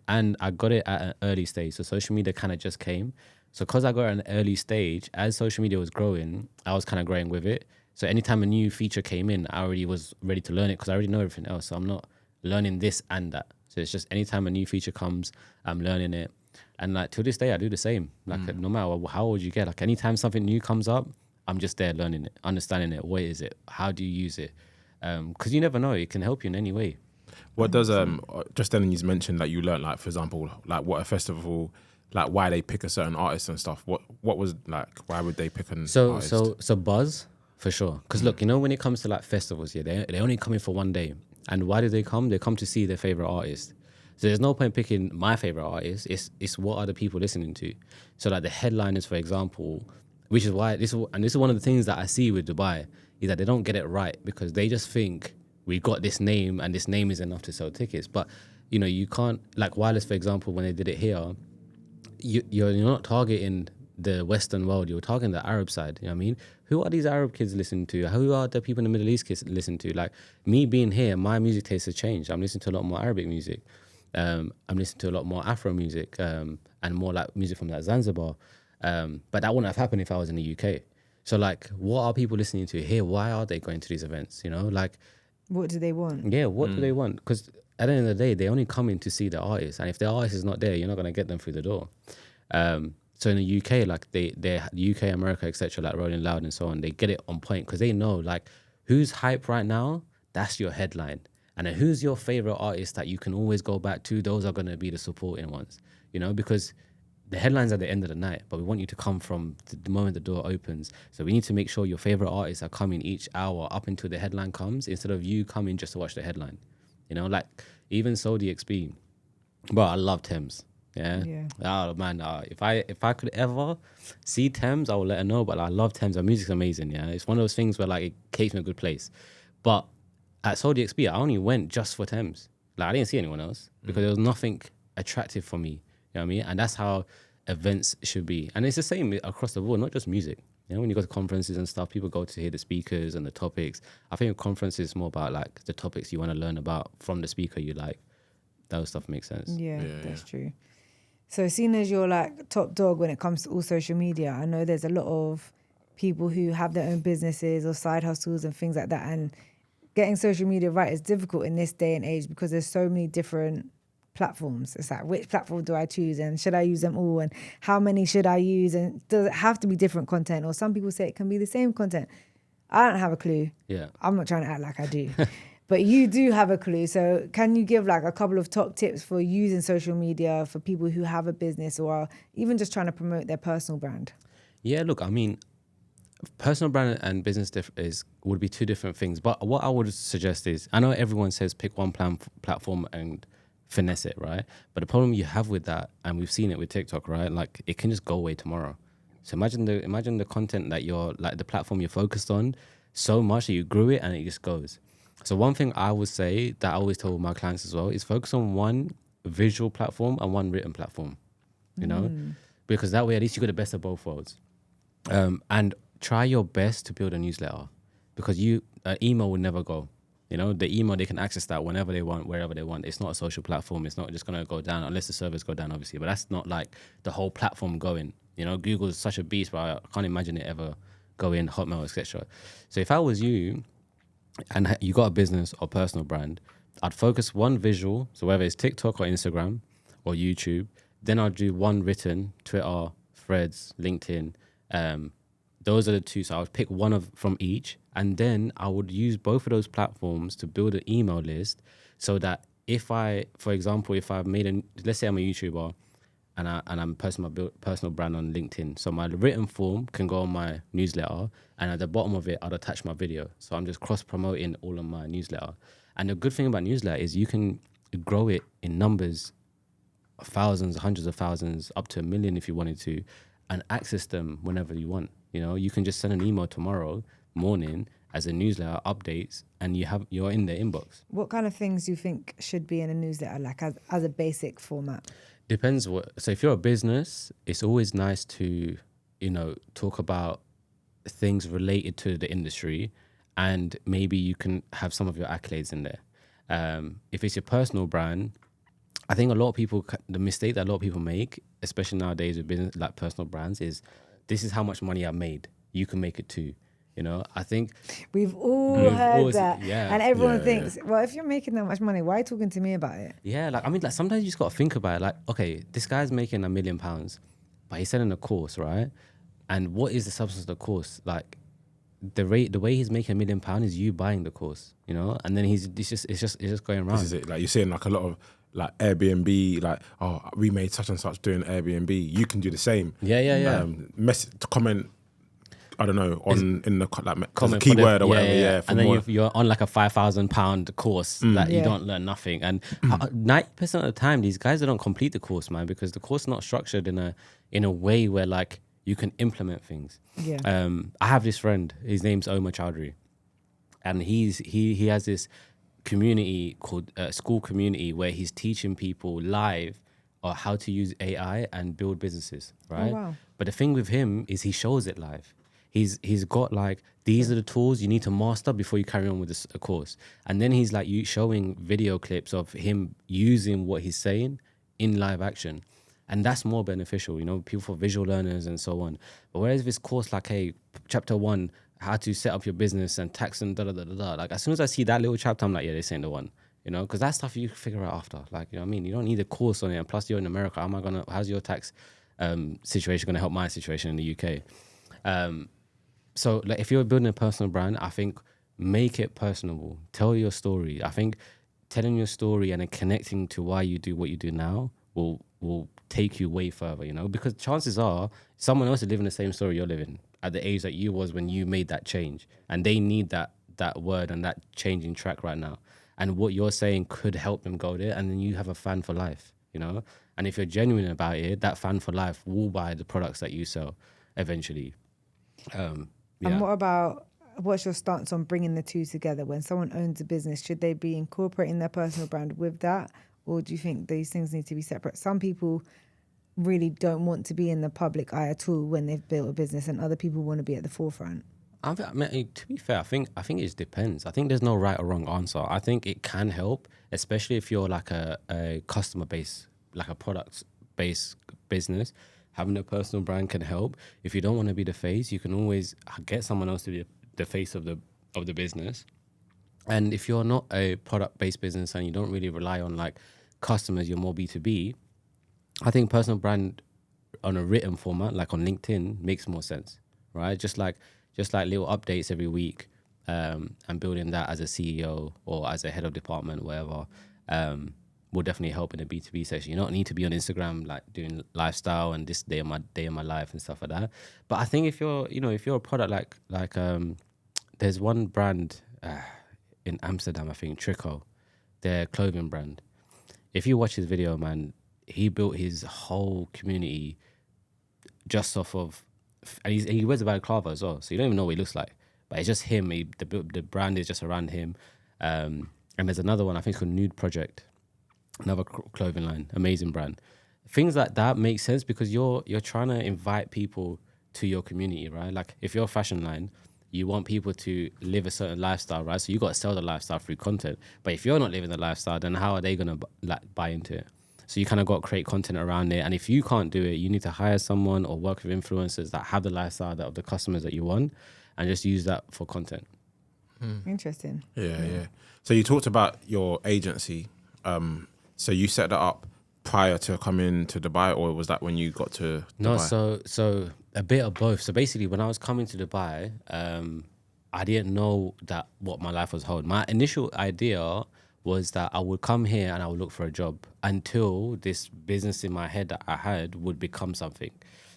And I got it at an early stage. So social media kind of just came. So because I got it at an early stage, as social media was growing, I was kind of growing with it. So anytime a new feature came in, I already was ready to learn it because I already know everything else. So I'm not learning this and that. So it's just anytime a new feature comes, I'm learning it. And like to this day, I do the same. Like no matter how old you get, like anytime something new comes up, I'm just there learning it, understanding it. What is it? How do you use it? Because you never know. It can help you in any way. What does just then you mentioned that you learned, like, for example, like what a festival, like why they pick a certain artist and stuff. What was like, why would they pick an artist? So buzz for sure. Because look, when it comes to like festivals, they only come in for one day. And why do they come? They come to see their favorite artist. So there's no point picking my favorite artist. It's what are the people listening to. So like the headliners, for example, which is why this is one of the things that I see with Dubai, is that they don't get it right because they just think we got this name and this name is enough to sell tickets. But you can't, like Wireless, for example, when they did it here, you're not targeting the Western world, you're targeting the Arab side. You know what I mean? Who are these Arab kids listening to? Who are the people in the Middle East kids listening to? Like me being here, my music taste has changed. I'm listening to a lot more Arabic music. I'm listening to a lot more Afro music and more like music from like Zanzibar. But that wouldn't have happened if I was in the UK. So like, what are people listening to here? Why are they going to these events? Like, what do they want? Yeah, what do they want? Because at the end of the day, they only come in to see the artist, and if the artist is not there, you're not going to get them through the door. So in the UK, like the UK, America, etc., like Rolling Loud and so on, they get it on point because they know like who's hype right now. That's your headline, and then who's your favorite artist that you can always go back to. Those are going to be the supporting ones, because the headlines at the end of the night, but we want you to come from the moment the door opens. So we need to make sure your favorite artists are coming each hour up until the headline comes, instead of you coming just to watch the headline. Like even So DXB. But I love Thames. Yeah. Oh man, if I could ever see Thames, I would let her know. But I love Thames. Her music's amazing. Yeah, it's one of those things where like it keeps me in a good place. But at So DXB, I only went just for Thames. Like I didn't see anyone else because there was nothing attractive for me. You know what I mean? And that's how events should be. And it's the same across the board, not just music. When you go to conferences and stuff, people go to hear the speakers and the topics. I think conferences is more about like the topics you want to learn about from the speaker you like. That stuff makes sense. Yeah, that's true. So seeing as you're like top dog when it comes to all social media, I know there's a lot of people who have their own businesses or side hustles and things like that. And getting social media right is difficult in this day and age because there's so many different platforms. It's like, which platform do I choose and should I use them all and how many should I use and does it have to be different content? Or some people say it can be the same content. I don't have a clue. Yeah. I'm not trying to act like I do. But you do have a clue. So can you give like a couple of top tips for using social media for people who have a business or even just trying to promote their personal brand? Yeah, look, I mean, personal brand and business would be two different things. But what I would suggest is, I know everyone says pick one platform and finesse it, right? But the problem you have with that, and we've seen it with TikTok, right? Like it can just go away tomorrow. So imagine the content that you're like the platform you're focused on so much that you grew it and it just goes. So one thing I would say that I always tell my clients as well is focus on one visual platform and one written platform, because that way at least you get the best of both worlds. And try your best to build a newsletter because email will never go. The email, they can access that whenever they want, wherever they want. It's not a social platform. It's not just going to go down unless the servers go down, obviously. But that's not like the whole platform going. Google is such a beast, but I can't imagine it ever going Hotmail, etc. So if I was you and you got a business or personal brand, I'd focus one visual. So whether it's TikTok or Instagram or YouTube, then I'd do one written, Twitter, Threads, LinkedIn. Those are the two. So I would pick one from each. And then I would use both of those platforms to build an email list so that for example, if I've let's say I'm a YouTuber and I'm posting my personal brand on LinkedIn. So my written form can go on my newsletter, and at the bottom of it, I'll attach my video. So I'm just cross promoting all of my newsletter. And the good thing about newsletter is you can grow it in numbers, thousands, hundreds of thousands, up to 1 million if you wanted to, and access them whenever you want. You know, you can just send an email tomorrow morning as a newsletter updates, and you're in their inbox. What kind of things do you think should be in a newsletter, like as a basic format? Depends so if you're a business, it's always nice to, talk about things related to the industry, and maybe you can have some of your accolades in there. If it's your personal brand, I think the mistake that a lot of people make, especially nowadays with business like personal brands, is this is how much money I made. You can make it too. I think we've heard that, and everyone thinks, well, if you're making that much money, why are you talking to me about it? Yeah, sometimes you just got to think about it. Like, okay, this guy's making £1 million, but he's selling a course, right? And what is the substance of the course? Like, the way he's making £1 million is you buying the course, and then it's just going around. This is it. Like, you're seeing like a lot of like Airbnb, like, oh, we made such and such doing Airbnb. You can do the same. Yeah. Comment. I don't know, in the like comment keyword or whatever. Yeah. And then you're on like a £5,000 course that you don't learn nothing. And 90% of the time, these guys don't complete the course, man, because the course is not structured in a way where like you can implement things. Yeah. I have this friend. His name's Omar Chowdhury, and he has this community called school community where he's teaching people live how to use AI and build businesses. Right. Oh, wow. But the thing with him is he shows it live. He's got like, these are the tools you need to master before you carry on with a course. And then he's like showing video clips of him using what he's saying in live action. And that's more beneficial, people for visual learners and so on. But whereas this course, like, hey, chapter 1, how to set up your business and tax and da-da-da-da-da. Like, as soon as I see that little chapter, I'm like, yeah, this ain't the one. Because that stuff you figure out after. Like, you know what I mean? You don't need a course on it. And plus, you're in America. How's your tax situation going to help my situation in the UK? So like, if you're building a personal brand, I think make it personable. Tell your story. I think telling your story and then connecting to why you do what you do now will take you way further, because chances are someone else is living the same story you're living at the age that you was when you made that change, and they need that word and that changing track right now. And what you're saying could help them go there, and then you have a fan for life, And if you're genuine about it, that fan for life will buy the products that you sell eventually. And what's your stance on bringing the two together? When someone owns a business, should they be incorporating their personal brand with that? Or do you think these things need to be separate? Some people really don't want to be in the public eye at all when they've built a business, and other people want to be at the forefront. I mean, to be fair, I think it just depends. I think there's no right or wrong answer. I think it can help, especially if you're like a customer base, like a product-based business. Having a personal brand can help. If you don't want to be the face, you can always get someone else to be the face of the business. And if you're not a product-based business and you don't really rely on like customers, you're more B2B, I think personal brand on a written format, like on LinkedIn, makes more sense, right? Just like little updates every week, and building that as a CEO or as a head of department, whatever, will definitely help in the B2B section. You don't need to be on Instagram like doing lifestyle and this day of my life and stuff like that. But I think if you're a product like there's one brand in Amsterdam, I think Trico, their clothing brand. If you watch his video, man, he built his whole community just off of, and he wears a balaclava as well, so you don't even know what he looks like. But it's just him. The brand is just around him. And there's another one, I think it's called Nude Project. Another clothing line, amazing brand. Things like that make sense because you're trying to invite people to your community, right? Like if you're a fashion line, you want people to live a certain lifestyle, right? So you got to sell the lifestyle through content. But if you're not living the lifestyle, then how are they going to buy into it? So you kind of got to create content around it. And if you can't do it, you need to hire someone or work with influencers that have the lifestyle of the customers that you want, and just use that for content. Interesting. Yeah. So you talked about your agency. So you set that up prior to coming to Dubai, or was that when you got to Dubai? No, so a bit of both. So basically, when I was coming to Dubai, I didn't know what my life was holding. My initial idea was that I would come here and I would look for a job until this business in my head that I had would become something.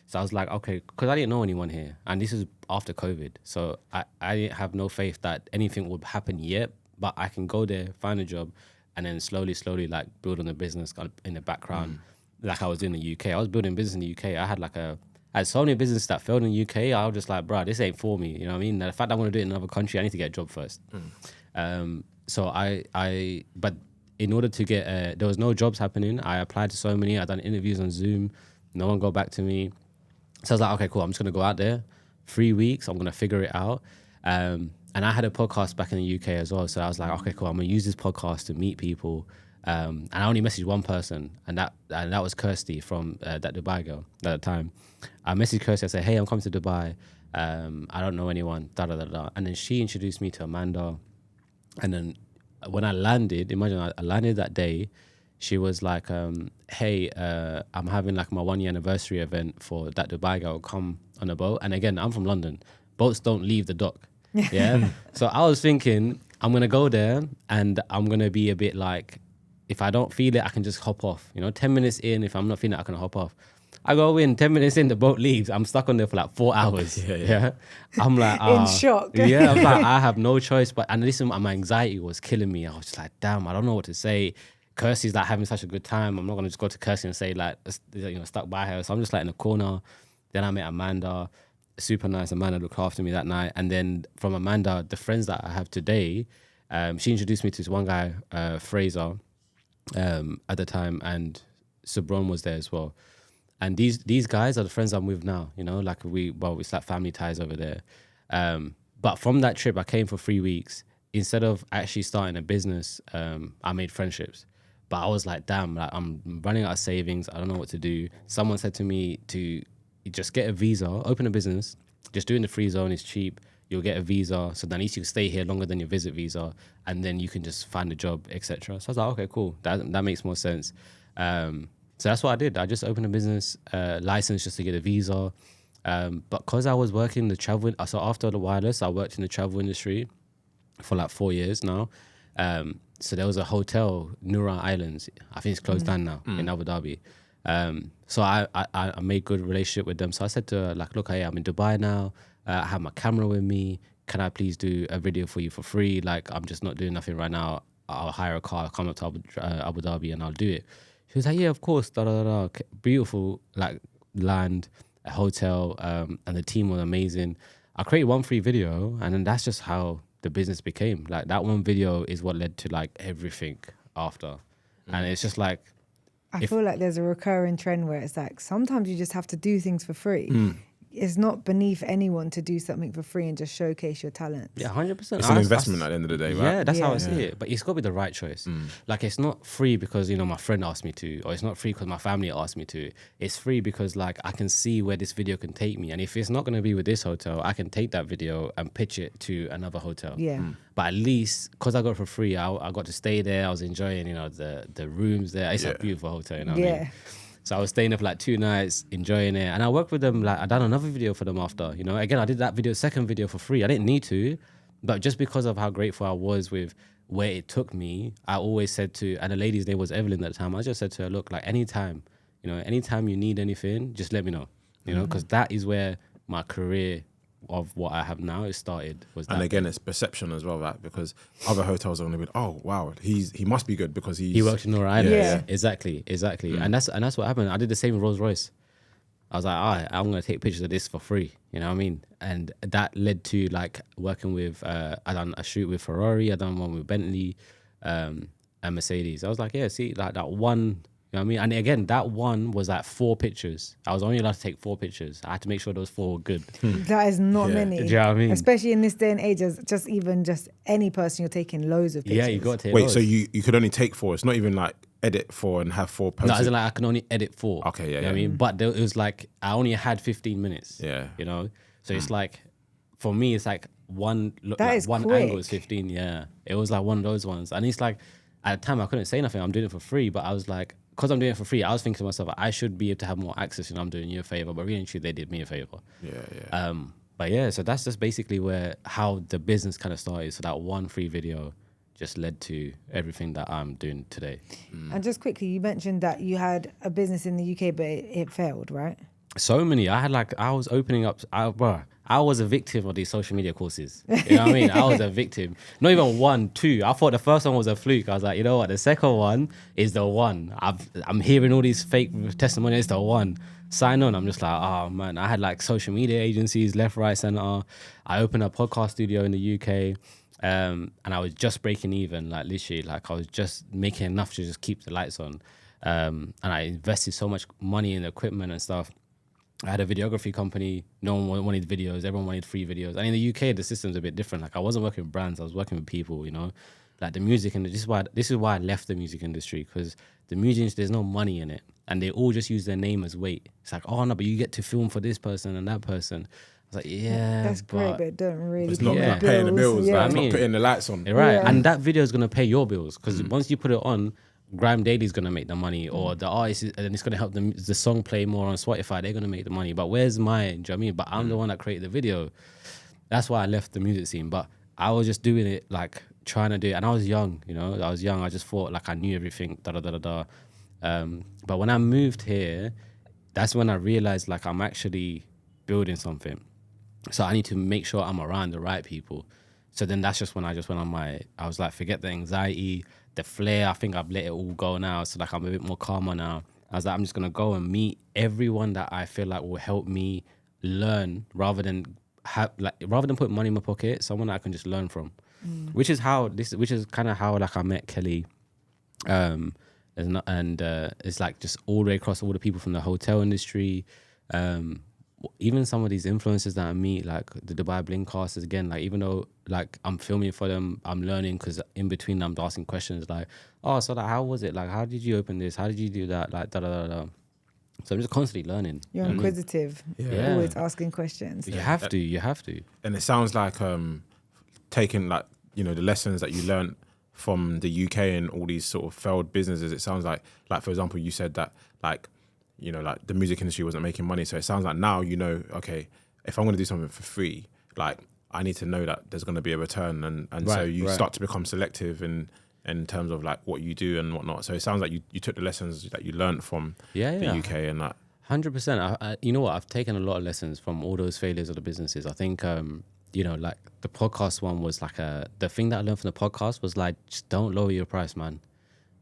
So I was like, okay, because I didn't know anyone here. And this is after COVID. So I didn't have no faith that anything would happen yet, but I can go there, find a job, and then slowly, like build on the business in the background, like I was doing in the UK. I was building business in the UK. I had so many businesses that failed in the UK. I was just like, bro, this ain't for me. You know what I mean? The fact that I want to do it in another country, I need to get a job first. So but in order to get, there was no jobs happening. I applied to so many. I done interviews on Zoom. No one got back to me. So I was like, okay, cool. I'm just going to go out there 3 weeks. I'm going to figure it out. And I had a podcast back in the UK as well. So I was like, okay, cool. I'm going to use this podcast to meet people. And I only messaged one person, and that was Kirsty from that Dubai girl at the time. I messaged Kirsty. I said, hey, I'm coming to Dubai. I don't know anyone. And then she introduced me to Amanda. And then when I landed, imagine I landed that day. She was like, hey, I'm having like my 1 year anniversary event for that Dubai girl. Come on a boat. And again, I'm from London. Boats don't leave the dock. Yeah. So I was thinking, I'm going to go there and I'm going to be a bit like, if I don't feel it, I can just hop off. 10 minutes in, if I'm not feeling it, I can hop off. I go in, 10 minutes in, the boat leaves. I'm stuck on there for like 4 hours. Yeah. I'm like, in shock. Yeah, I'm like, I have no choice. And listen, my anxiety was killing me. I was just like, damn, I don't know what to say. Kirsty's like having such a good time. I'm not going to just go to Kirsty and say like, stuck by her. So I'm just like in the corner. Then I met Amanda, super nice. Amanda looked after me that night. And then from Amanda, the friends that I have today, she introduced me to this one guy, Fraser, at the time. And Sabron was there as well. And these guys are the friends I'm with now, like it's like family ties over there. But from that trip, I came for 3 weeks. Instead of actually starting a business, I made friendships. But I was like, damn, like I'm running out of savings. I don't know what to do. Someone said to me to just get a visa, open a business, just do it in the free zone, it's cheap. You'll get a visa. So then at least you can stay here longer than your visit visa. And then you can just find a job, etc. So I was like, okay, cool. That makes more sense. So that's what I did. I just opened a business license just to get a visa. But because I was working in the travel, so after the wireless, I worked in the travel industry for like 4 years now. So there was a hotel, Nura Islands. I think it's closed down now in Abu Dhabi. So I made good relationship with them. So I said to her, like, look, hey, I'm in Dubai now. I have my camera with me. Can I please do a video for you for free? Like, I'm just not doing nothing right now. I'll hire a car, come up to Abu Dhabi and I'll do it. She was like, yeah, of course. Beautiful, like, land, a hotel, and the team was amazing. I created one free video, and then that's just how the business became. Like, that one video is what led to like everything after. And it's just like, I feel like there's a recurring trend where it's like sometimes you just have to do things for free. It's not beneath anyone to do something for free and just showcase your talent. Yeah, 100%. It's an investment at the end of the day, right? Yeah, that's how I see it. But it's got to be the right choice. Like, it's not free because, my friend asked me to, or it's not free because my family asked me to. It's free because, like, I can see where this video can take me. And if it's not going to be with this hotel, I can take that video and pitch it to another hotel. Yeah. But at least, because I got it for free, I got to stay there. I was enjoying, the rooms there. It's a beautiful hotel, what I mean? So I was staying there for like 2 nights, enjoying it. And I worked with them, like, I done another video for them after, Again, I did that second video for free. I didn't need to, but just because of how grateful I was with where it took me, I always said to, and the lady's name was Evelyn at the time, I just said to her, look, like, anytime you need anything, just let me know, because that is where my career of what I have now is started. And again, it's perception as well, right? Because other hotels are going to be, oh wow, he must be good because he worked in Nora Island. Yeah. Exactly. And that's what happened. I did the same with Rolls Royce. I was like, all right, I'm going to take pictures of this for free. You know what I mean? And that led to like working with, I done a shoot with Ferrari, I done one with Bentley, and Mercedes. I was like, yeah, see, like that one. You know what I mean? And again, that one was like 4 pictures. I was only allowed to take 4 pictures. I had to make sure those 4 were good. That is not many. Do you know what I mean? Especially in this day and age, as just any person, you're taking loads of pictures. Yeah, you got to take Wait, loads. so you could only take 4? It's not even like edit 4 and have 4 posted? No, as in like I can only edit 4. Okay, yeah, you know what I mean? But it was like, I only had 15 minutes. Yeah. So it's like, for me, it's like one quick. angle is 15. Yeah. It was like one of those ones. And it's like, at the time, I couldn't say nothing. I'm doing it for free, but I was like, because I'm doing it for free, I was thinking to myself, I should be able to have more access, I'm doing you a favor, but really and truly, they did me a favor. Yeah. But yeah, so that's just basically how the business kind of started. So that one free video just led to everything that I'm doing today. And just quickly, you mentioned that you had a business in the UK, but it failed, right? So many. I was opening up. I was a victim of these social media courses. You know what I mean? I was a victim. Not even 1, 2. I thought the first one was a fluke. I was like, you know what? The second one is the one. I'm hearing all these fake testimonies. It's the one. Sign on. I'm just like, oh man. I had like social media agencies, left, right, center. I opened a podcast studio in the UK. And I was just breaking even, like literally, like I was just making enough to just keep the lights on. And I invested so much money in equipment and stuff. I had a videography company. No one wanted videos. Everyone wanted free videos. And in the UK, the system's a bit different. Like I wasn't working with brands. I was working with people, you know, like the music. And this is why I left the music industry, because the music, there's no money in it. And they all just use their name as weight. It's like, oh no, but you get to film for this person and that person. I was like, yeah, that's great, but it don't really. It's not like paying the bills. Yeah. Like, it's not putting the lights on. Right, yeah. And that video is gonna pay your bills, because once you put it on, Grime Daily's gonna make the money, or the artist, and it's gonna help them the song play more on Spotify. They're gonna make the money. But where's mine? Do you know what I mean? But I'm the one that created the video. That's why I left the music scene. But I was just doing it, like trying to do it, and I was young. You know, I was young. I just thought like I knew everything. But when I moved here, that's when I realized like I'm actually building something. So I need to make sure I'm around the right people. So then that's just when I just went on I was like, forget the anxiety, the flair. I think I've let it all go now. So like I'm a bit more calmer now. I was like, I'm just going to go and meet everyone that I feel like will help me learn, rather than put money in my pocket, someone that I can just learn from. Which is kind of how like I met Kelly. It's like just all the way across all the people from the hotel industry, even some of these influencers that I meet, like the Dubai Blinkcasters, again, like even though like I'm filming for them, I'm learning, because in between I'm asking questions like, oh, so like how was it? Like how did you open this? How did you do that? Like da. So I'm just constantly learning. You're inquisitive. Yeah. Always asking questions. You have to. And it sounds like taking like, you know, the lessons that you learned from the UK and all these sort of failed businesses. It sounds like for example, you said that like, you know, like the music industry wasn't making money. So it sounds like now, you know, okay, if I'm going to do something for free, like I need to know that there's going to be a return. And so you start to become selective in terms of like what you do and whatnot. So it sounds like you took the lessons that you learned from the UK and that. 100%. You know what? I've taken a lot of lessons from all those failures of the businesses. I think, you know, like the podcast one was like the thing that I learned from the podcast was like, just don't lower your price, man.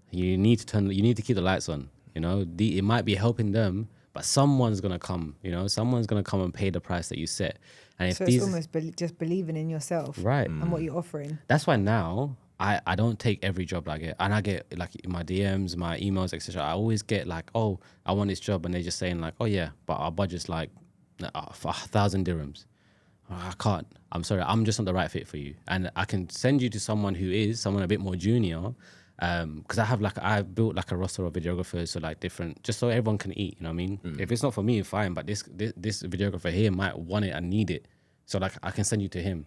You need to keep the lights on. You know, it might be helping them, but someone's going to come, you know, someone's going to come and pay the price that you set. And if so it's almost just believing in yourself, right, and what you're offering. That's why now I don't take every job I get. And I get like my DMs, my emails, etc. I always get like, oh, I want this job. And they're just saying like, oh yeah, but our budget's like 1,000 dirhams. I can't. I'm sorry. I'm just not the right fit for you. And I can send you to someone a bit more junior. Because I built like a roster of videographers, so like different, just so everyone can eat, you know what I mean? If it's not for me, fine, but this videographer here might want it and need it, so like I can send you to him.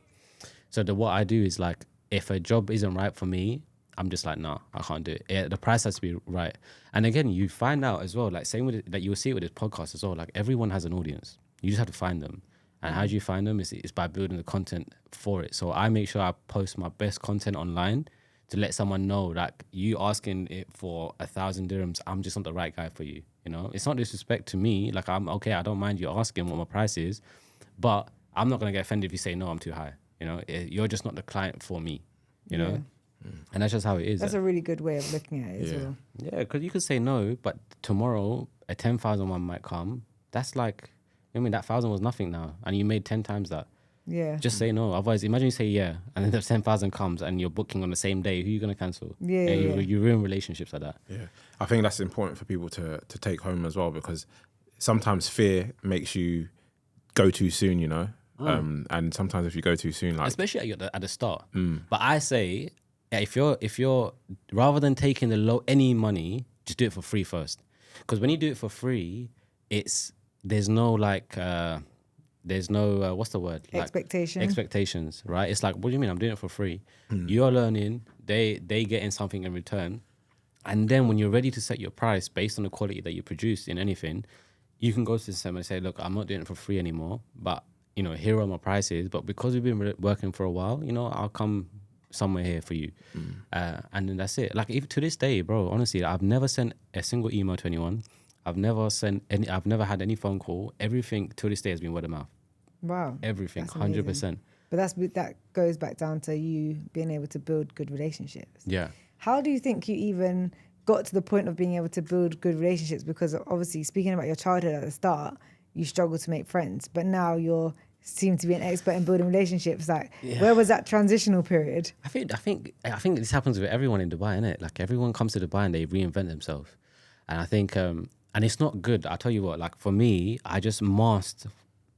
So what I do is like, if a job isn't right for me, I'm just like, nah, I can't do it. The price has to be right. And again, you find out as well, like same with it, like you'll see it with this podcast as well, like everyone has an audience. You just have to find them. And how do you find them? It's by building the content for it. So I make sure I post my best content online to let someone know, like, you asking it for 1,000 dirhams, I'm just not the right guy for you. You know, it's not disrespect to me. Like, I'm okay. I don't mind you asking what my price is, but I'm not gonna get offended if you say no, I'm too high. You know, you're just not the client for me. You know, and that's just how it is. That's a really good way of looking at it as well. Yeah, because you could say no, but tomorrow a 10,000 one might come. That's like, I mean, that 1,000 was nothing now, and you made 10 times that. Yeah. Just say no. Otherwise, imagine you say yeah, and then the 10,000 comes, and you're booking on the same day. Who are you gonna cancel? You ruin relationships like that. Yeah, I think that's important for people to take home as well, because sometimes fear makes you go too soon. You know, and sometimes if you go too soon, like especially at the start. But I say, if you're rather than taking any money, just do it for free first. Because when you do it for free, there's no what's the word? Expectations, right? It's like, what do you mean? I'm doing it for free. You're learning, they getting something in return. And then when you're ready to set your price based on the quality that you produce in anything, you can go to them and say, look, I'm not doing it for free anymore, but you know, here are my prices. But because we've been working for a while, you know, I'll come somewhere here for you. And then that's it. Like even to this day, bro, honestly, I've never sent a single email to anyone. I've never had any phone call. Everything to this day has been word of mouth. Wow. Everything, 100%. But that goes back down to you being able to build good relationships. Yeah. How do you think you even got to the point of being able to build good relationships? Because obviously, speaking about your childhood at the start, you struggled to make friends, but now you seem to be an expert in building relationships. Like, where was that transitional period? I think this happens with everyone in Dubai, innit? Like everyone comes to Dubai and they reinvent themselves, and I think and it's not good. I tell you what, like for me, I just masked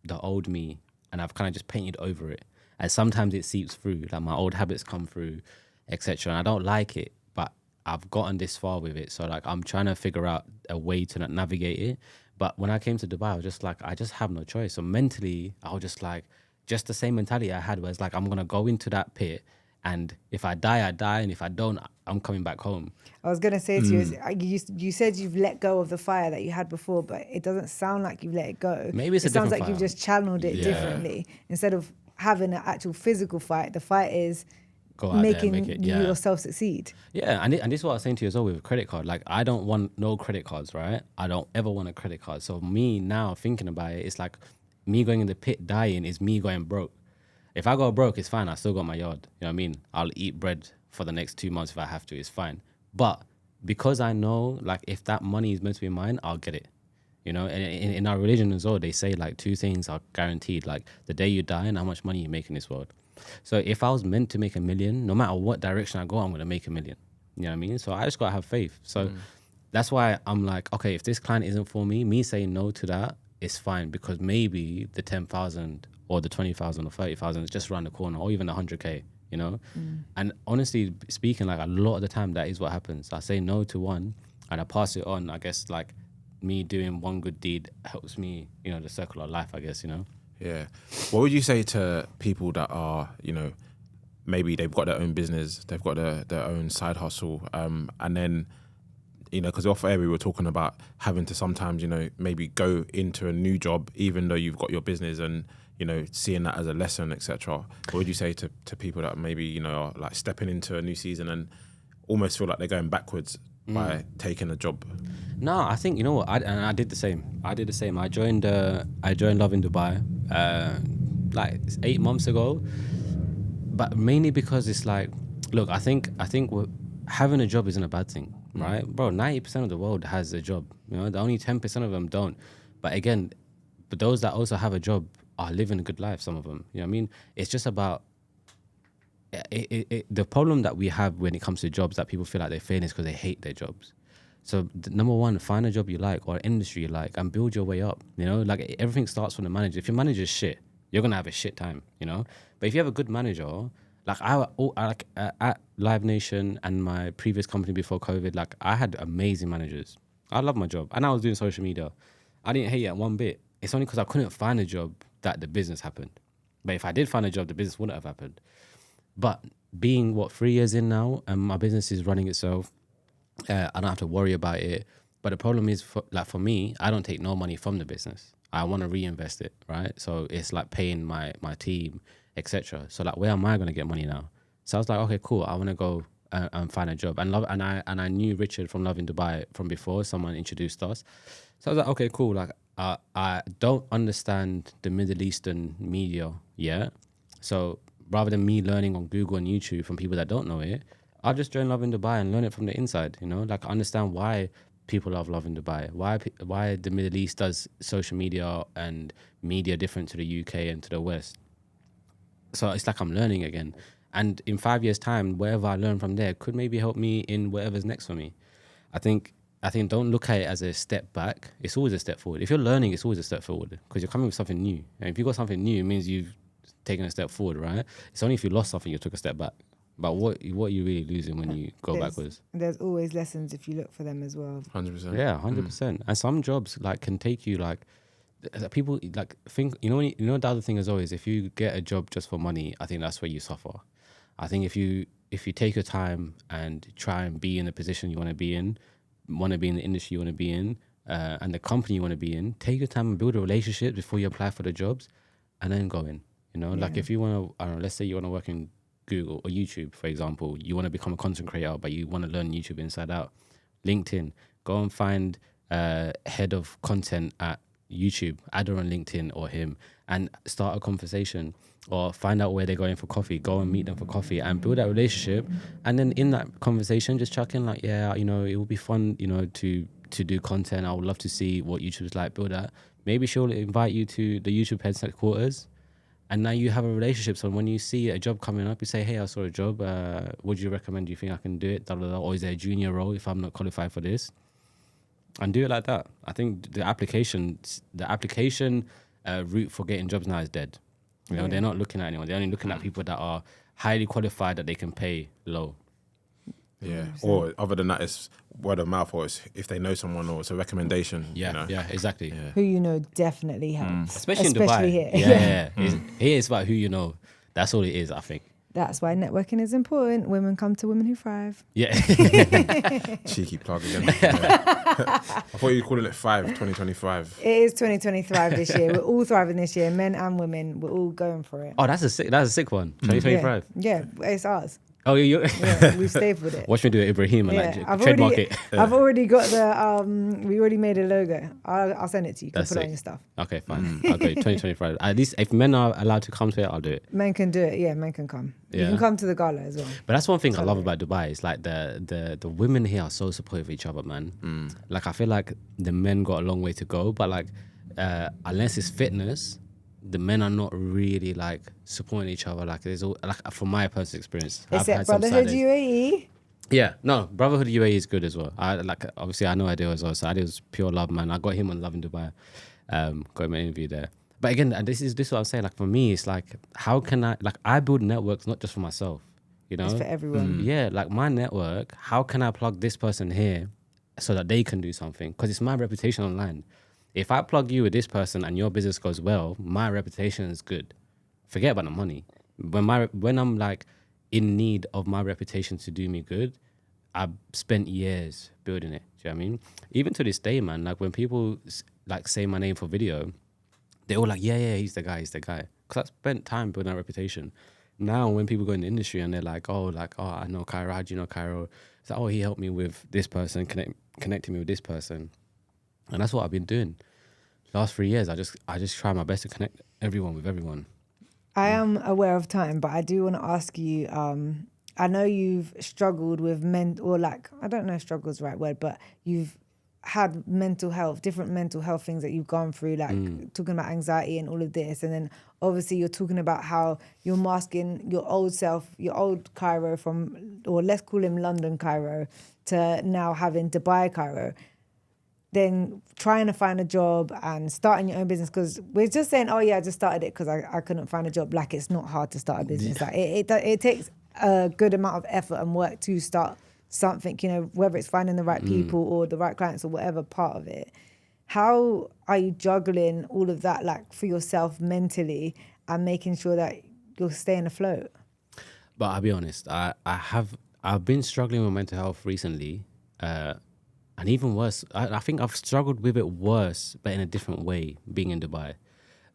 the old me, and I've kind of just painted over it. And sometimes it seeps through, like my old habits come through, etc. And I don't like it, but I've gotten this far with it. So like I'm trying to figure out a way to navigate it. But when I came to Dubai, I was just like, I just have no choice. So mentally, I was just like, just the same mentality I had, where it's like, I'm going to go into that pit. And if I die, I die. And if I don't, I'm coming back home. I was going to say to you, you said you've let go of the fire that you had before, but it doesn't sound like you've let it go. Maybe it sounds like fire. You've just channeled it differently. Instead of having an actual physical fight, the fight is making yourself succeed. Yeah, and this is what I was saying to you as well with a credit card. Like, I don't want no credit cards, right? I don't ever want a credit card. So me now thinking about it, it's like me going in the pit dying is me going broke. If I go broke, it's fine. I still got my yard. You know what I mean? I'll eat bread for the next 2 months if I have to. It's fine. But because I know, like, if that money is meant to be mine, I'll get it. You know, and in our religion as well, they say, like, 2 things are guaranteed. Like, the day you die and how much money you make in this world. So if I was meant to make $1 million, no matter what direction I go, I'm going to make $1 million. You know what I mean? So I just got to have faith. So that's why I'm like, okay, if this client isn't for me saying no to that is fine, because maybe the 10,000 or the 20,000 or 30,000 is just around the corner, or even 100K, you know? And honestly speaking, like, a lot of the time that is what happens. I say no to one and I pass it on. I guess, like, me doing one good deed helps me, you know, the circle of life, I guess, you know? Yeah. What would you say to people that are, you know, maybe they've got their own business, they've got their own side hustle, and then, you know, because off air we were talking about having to sometimes, you know, maybe go into a new job even though you've got your business, and, you know, seeing that as a lesson, etc. What would you say to people that maybe, you know, are like stepping into a new season and almost feel like they're going backwards by taking a job? No, I think, you know what, I did the same. I joined Lovin Dubai like 8 months ago, but mainly because it's like, look, I think having a job isn't a bad thing, right? Bro, 90% of the world has a job. You know, the only 10% of them don't. But again, but those that also have a job are living a good life, some of them. You know what I mean? It's just about the problem that we have when it comes to jobs that people feel like they're failing is because they hate their jobs. So number one, find a job you like or an industry you like and build your way up. You know, like, everything starts from the manager. If your manager's shit, you're gonna have a shit time. You know, but if you have a good manager, like at Live Nation and my previous company before COVID, like, I had amazing managers. I love my job, and I was doing social media. I didn't hate it one bit. It's only because I couldn't find a job that the business happened. But if I did find a job, the business wouldn't have happened. But being 3 years in now, and my business is running itself. I don't have to worry about it. But the problem is, for me, I don't take no money from the business. I want to reinvest it, right? So it's like paying my team, etc. So, like, where am I going to get money now? So I was like, okay, cool. I want to go and find a job. And I knew Richard from Lovin Dubai from before. Someone introduced us. So I was like, okay, cool. Like, I don't understand the Middle Eastern media yet. So rather than me learning on Google and YouTube from people that don't know it, I'll just join Lovin Dubai and learn it from the inside, you know? Like, I understand why people love Lovin Dubai, why the Middle East does social media and media different to the UK and to the West. So it's like I'm learning again. And in 5 years' time, whatever I learn from there could maybe help me in whatever's next for me. I think don't look at it as a step back. It's always a step forward. If you're learning, it's always a step forward, because you're coming with something new. And if you've got something new, it means you've taken a step forward, right? It's only if you lost something, you took a step back. But what are you really losing when you go backwards? There's always lessons if you look for them as well. 100%. Yeah, 100%. And some jobs, like, can take you, like, people, like, think, you know the other thing is always, if you get a job just for money, I think that's where you suffer. I think if you take your time and try and be in the position you want to be in the industry you want to be in, and the company you want to be in, take your time and build a relationship before you apply for the jobs, and then go in. You know, like, if you want to, I don't know, let's say you want to work in Google or YouTube, for example. You want to become a content creator, but you want to learn YouTube inside out. LinkedIn, go and find head of content at YouTube, add her on LinkedIn or him, and start a conversation, or find out where they're going for coffee, go and meet them for coffee and build that relationship. And then in that conversation, just chuck in like, yeah, you know, it would be fun, you know, to do content. I would love to see what YouTube's like, build that. Maybe she'll invite you to the YouTube headquarters, and now you have a relationship. So when you see a job coming up, you say, hey, I saw a job. Would you recommend? Do you think I can do it? Or is there a junior role if I'm not qualified for this? And do it like that. I think the application route for getting jobs now is dead. You know, they're not looking at anyone. They're only looking at people that are highly qualified that they can pay low. Yeah. Or other than that, it's word of mouth, or it's if they know someone, or it's a recommendation. Yeah, you know? Yeah, exactly. Yeah. Who you know definitely helps. Especially in Dubai. Here. Yeah. Here it's about who you know. That's all it is, I think. That's why networking is important. Women come to women who thrive. Yeah. Cheeky plug again. I thought you were calling it 2025. It is 2025 this year. We're all thriving this year, men and women. We're all going for it. Oh, that's a sick one. 2025. Yeah, it's ours. Oh, we've stayed with it. Watch me do it, Ibrahim, and trademark it. I've already got the. We already made a logo. I'll send it to you. You can put it on your stuff. Okay, fine. I'll go 2025. At least if men are allowed to come to it, I'll do it. Men can do it. Yeah, men can come. You can come to the gala as well. But that's one thing I love about Dubai. It's like the women here are so supportive of each other, man. Like I feel like the men got a long way to go, but like unless it's fitness, the men are not really like supporting each other. Like there's all, like from my personal experience. Is it Brotherhood UAE? Yeah, no, Brotherhood UAE is good as well. Obviously I know Adil as well. So Adil's pure love, man. I got him on Lovin Dubai. Got him an interview there. But again, and this is what I'm saying. Like for me, it's like how can I build networks not just for myself, you know? It's for everyone. Yeah, like my network. How can I plug this person here so that they can do something? Because it's my reputation online. If I plug you with this person and your business goes well, my reputation is good. Forget about the money. When I'm like in need of my reputation to do me good, I've spent years building it. Do you know what I mean? Even to this day, man, like when people like say my name for video, they're all like, yeah, he's the guy. Because I spent time building that reputation. Now when people go in the industry and they're like, oh, I know Kairo. How do you know Kairo? It's like, oh, he helped me with this person, connecting me with this person. And that's what I've been doing. Last 3 years, I just try my best to connect everyone with everyone. I am aware of time, but I do want to ask you, I know you've struggled with I don't know if struggle is the right word, but you've had different mental health things that you've gone through, like talking about anxiety and all of this. And then obviously you're talking about how you're masking your old self, your old Kairo or let's call him London Kairo, to now having Dubai Kairo. Then trying to find a job and starting your own business, because we're just saying, oh yeah, I just started it because I couldn't find a job. Like it's not hard to start a business. Like it takes a good amount of effort and work to start something, you know, whether it's finding the right people or the right clients or whatever part of it. How are you juggling all of that, like for yourself mentally, and making sure that you're staying afloat? But I'll be honest, I've been struggling with mental health recently. And even worse, I think I've struggled with it worse, but in a different way, being in Dubai.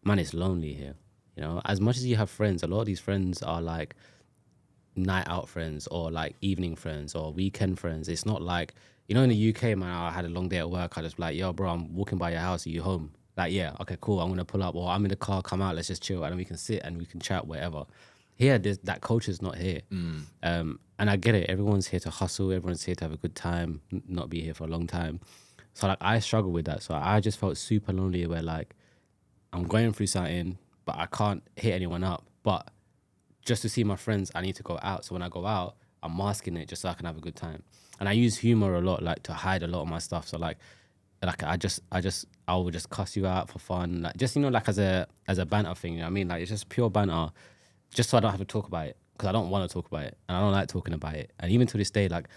Man, it's lonely here. You know, as much as you have friends, a lot of these friends are like night out friends or like evening friends or weekend friends. It's not like, you know, in the UK, man, I had a long day at work. I just be like, yo, bro, I'm walking by your house. Are you home? Like, yeah, okay, cool. I'm going to pull up, or I'm in the car, come out, let's just chill. And then we can sit and we can chat, whatever. Here, that culture's not here. And I get it. Everyone's here to hustle. Everyone's here to have a good time, not be here for a long time. So like I struggle with that. So I just felt super lonely where like I'm going through something, but I can't hit anyone up. But just to see my friends, I need to go out. So when I go out, I'm masking it just so I can have a good time. And I use humor a lot, like to hide a lot of my stuff. So like I will just cuss you out for fun. Like just, you know, like as a banter thing, you know what I mean? Like it's just pure banter, just so I don't have to talk about it. Because I don't want to talk about it, and I don't like talking about it. And even to this day, like,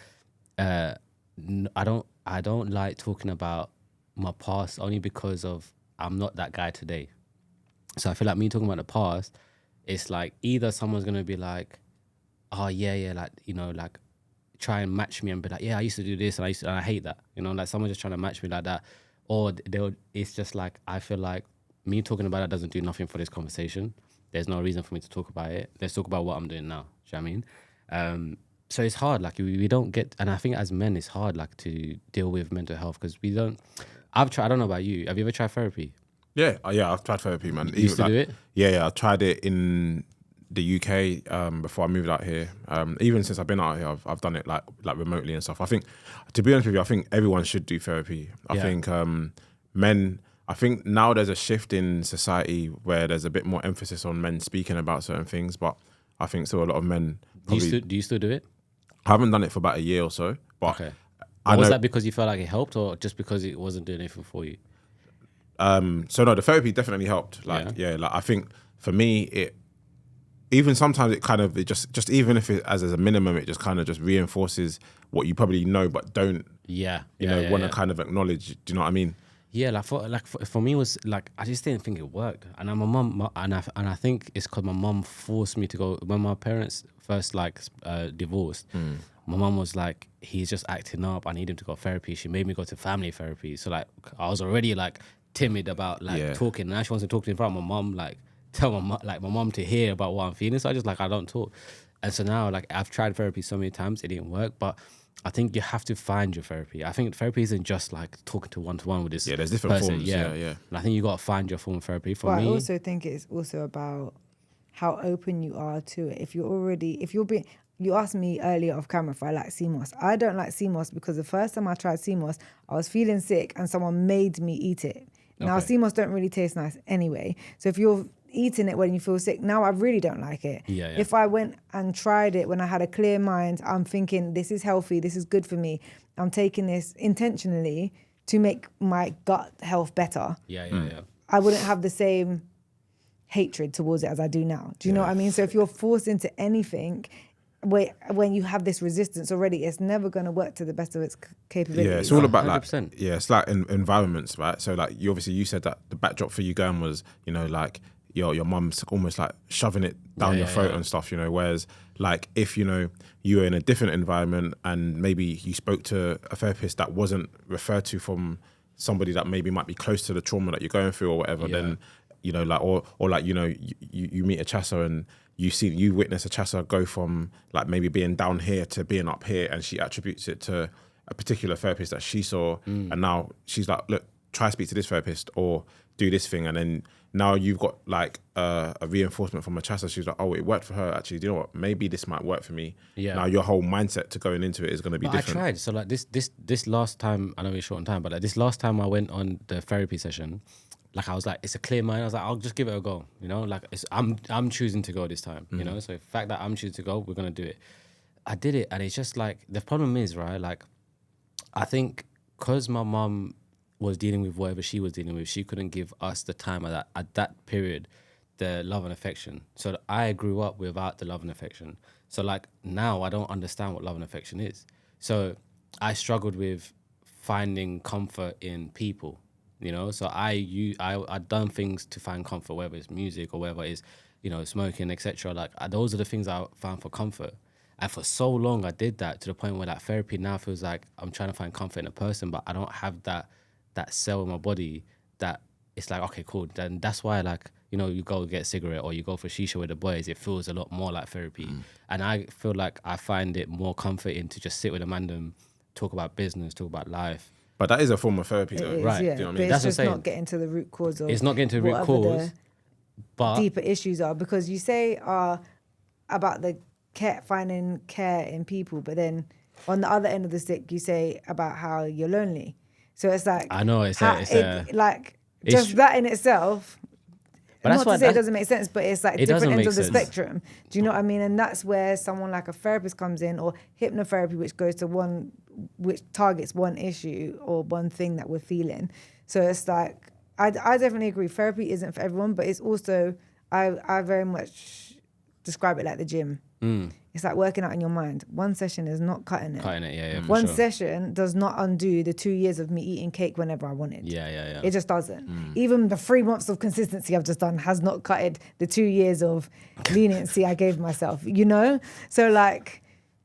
I don't like talking about my past only because of I'm not that guy today. So I feel like me talking about the past, it's like either someone's gonna be like, oh yeah, like, you know, like try and match me and be like, yeah, I used to do this and I hate that, you know, like someone just trying to match me like that, or it's just like I feel like me talking about it doesn't do nothing for this conversation. There's no reason for me to talk about it. Let's talk about what I'm doing now. Do you know what I mean? So it's hard. Like we don't get, and I think as men, it's hard like to deal with mental health because we don't. I've tried. I don't know about you. Have you ever tried therapy? Yeah, I've tried therapy, man. You used to do it? Yeah, I tried it in the UK before I moved out here. Even since I've been out here, I've done it like remotely and stuff. I think, to be honest with you, I think everyone should do therapy. I think men. I think now there's a shift in society where there's a bit more emphasis on men speaking about certain things, but I think still a lot of men. Do you still do it? I haven't done it for about a year or so, but okay. Was that because you felt like it helped, or just because it wasn't doing anything for you? So no, the therapy definitely helped. Like I think for me, even sometimes it just even if it as a minimum, it just kind of just reinforces what you probably know but don't want to kind of acknowledge. Do you know what I mean? Yeah, for me it was like I just didn't think it worked, and my mum and I think it's because my mum forced me to go when my parents first divorced. My mum was like, he's just acting up. I need him to go to therapy. She made me go to family therapy. So like I was already like timid about talking, and now she wants to talk to me in front of my mum, like tell my mum to hear about what I'm feeling. So I just I don't talk, and so now like I've tried therapy so many times, it didn't work, but I think you have to find your therapy. I think therapy isn't just like talking to one-to-one with this there's different person. forms. Yeah. And I think you got to find your form of therapy. For me, I also think it's also about how open you are to it. You asked me earlier off camera if I like sea moss. I don't like sea moss because the first time I tried sea moss, I was feeling sick and someone made me eat it. Now, sea moss don't really taste nice anyway. So if you're eating it when you feel sick, now I really don't like it. If I went and tried it when I had a clear mind, I'm thinking this is healthy, this is good for me, I'm taking this intentionally to make my gut health better. I wouldn't have the same hatred towards it as I do now. Do you know what I mean? So if you're forced into anything, when you have this resistance already, it's never going to work to the best of its capabilities. Yeah, it's all about 100%. it's like environments, right? So like you said that the backdrop for you going was, like your mum's almost like shoving it down your throat and stuff, whereas like if, you were in a different environment and maybe you spoke to a therapist that wasn't referred to from somebody that maybe might be close to the trauma that you're going through or whatever, then, you meet a chasser and you witness a chasser go from like maybe being down here to being up here, and she attributes it to a particular therapist that she saw, and now she's like, look, try speak to this therapist or do this thing, and then now you've got like a reinforcement from a chasser. She's like, oh, it worked for her. Actually, do you know what? Maybe this might work for me. Now your whole mindset to going into it is going to be different. I tried. So like this last time, I know it's short on time, but like this last time I went on the therapy session, like I was like, it's a clear mind. I was like, I'll just give it a go. Like I'm choosing to go this time. So the fact that I'm choosing to go, we're gonna do it. I did it, and it's just like the problem is, right? Like I think because my mum was dealing with whatever she was dealing with, she couldn't give us the time at that period, the love and affection. So I grew up without the love and affection. So like now I don't understand what love and affection is. So I struggled with finding comfort in people. So I've done things to find comfort, whether it's music or whether it's, smoking, etc. Like those are the things I found for comfort. And for so long I did that to the point where like therapy now feels like I'm trying to find comfort in a person, but I don't have that cell in my body that it's like, okay, cool. Then that's why like, you go get a cigarette or you go for shisha with the boys, it feels a lot more like therapy. And I feel like I find it more comforting to just sit with a man, talk about business, talk about life. But that is a form of therapy, though. Right. Do you know what I mean? But it's just not getting to the root cause of it's not getting to the root cause, but deeper issues are, because you say about the finding care in people, but then on the other end of the stick, you say about how you're lonely. So it's like I know that in itself. But not to say it doesn't make sense, but it's like different ends of the spectrum. Do you know what I mean? And that's where someone like a therapist comes in, or hypnotherapy, which targets one issue or one thing that we're feeling. So it's like, I definitely agree. Therapy isn't for everyone, but it's also, I very much describe it like the gym. It's like working out in your mind. One session is not cutting it. One session does not undo the 2 years of me eating cake whenever I wanted. It just doesn't. Even the 3 months of consistency I've just done has not cutted the 2 years of leniency I gave myself, So like,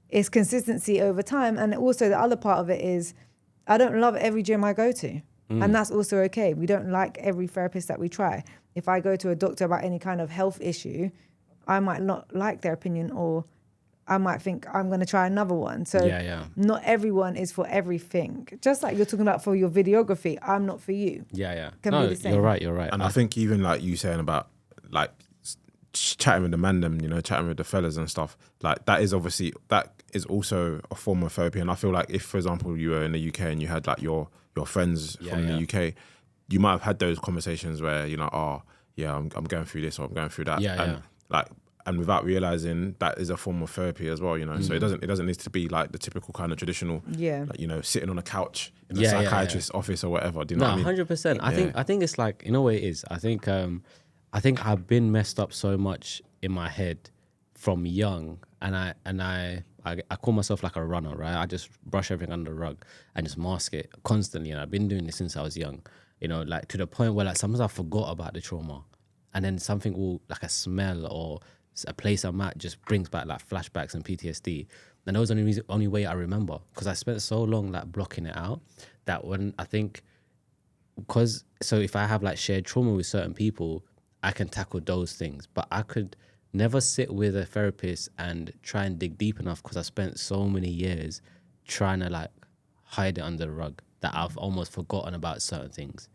it's consistency over time. And also the other part of it is, I don't love every gym I go to. And that's also okay. We don't like every therapist that we try. if I go to a doctor about any kind of health issue, I might not like their opinion, or I might think I'm going to try another one. So not everyone is for everything. Just like you're talking about for your videography, I'm not for you. No, be the same. You're right. And I think even like you saying about like chatting with the mandem, chatting with the fellas and stuff, like that is also a form of therapy. And I feel like if, for example, you were in the UK and you had like your friends from the UK, you might have had those conversations where I'm going through this or I'm going through that. And without realizing that is a form of therapy as well, So it doesn't need to be like the typical kind of traditional, like, sitting on a couch in a psychiatrist's office or whatever. Do you know what I mean? 100%. I think it's like, what it is. I think I've been messed up so much in my head from young, and I call myself like a runner, right? I just brush everything under the rug and just mask it constantly. And I've been doing this since I was young, like to the point where like sometimes I forgot about the trauma, and then something will, like a smell or a place I'm at, just brings back like flashbacks and PTSD. And that was the only way I remember, because I spent so long like blocking it out, that when I think, so if I have like shared trauma with certain people, I can tackle those things. But I could never sit with a therapist and try and dig deep enough, because I spent so many years trying to like hide it under the rug that I've almost forgotten about certain things.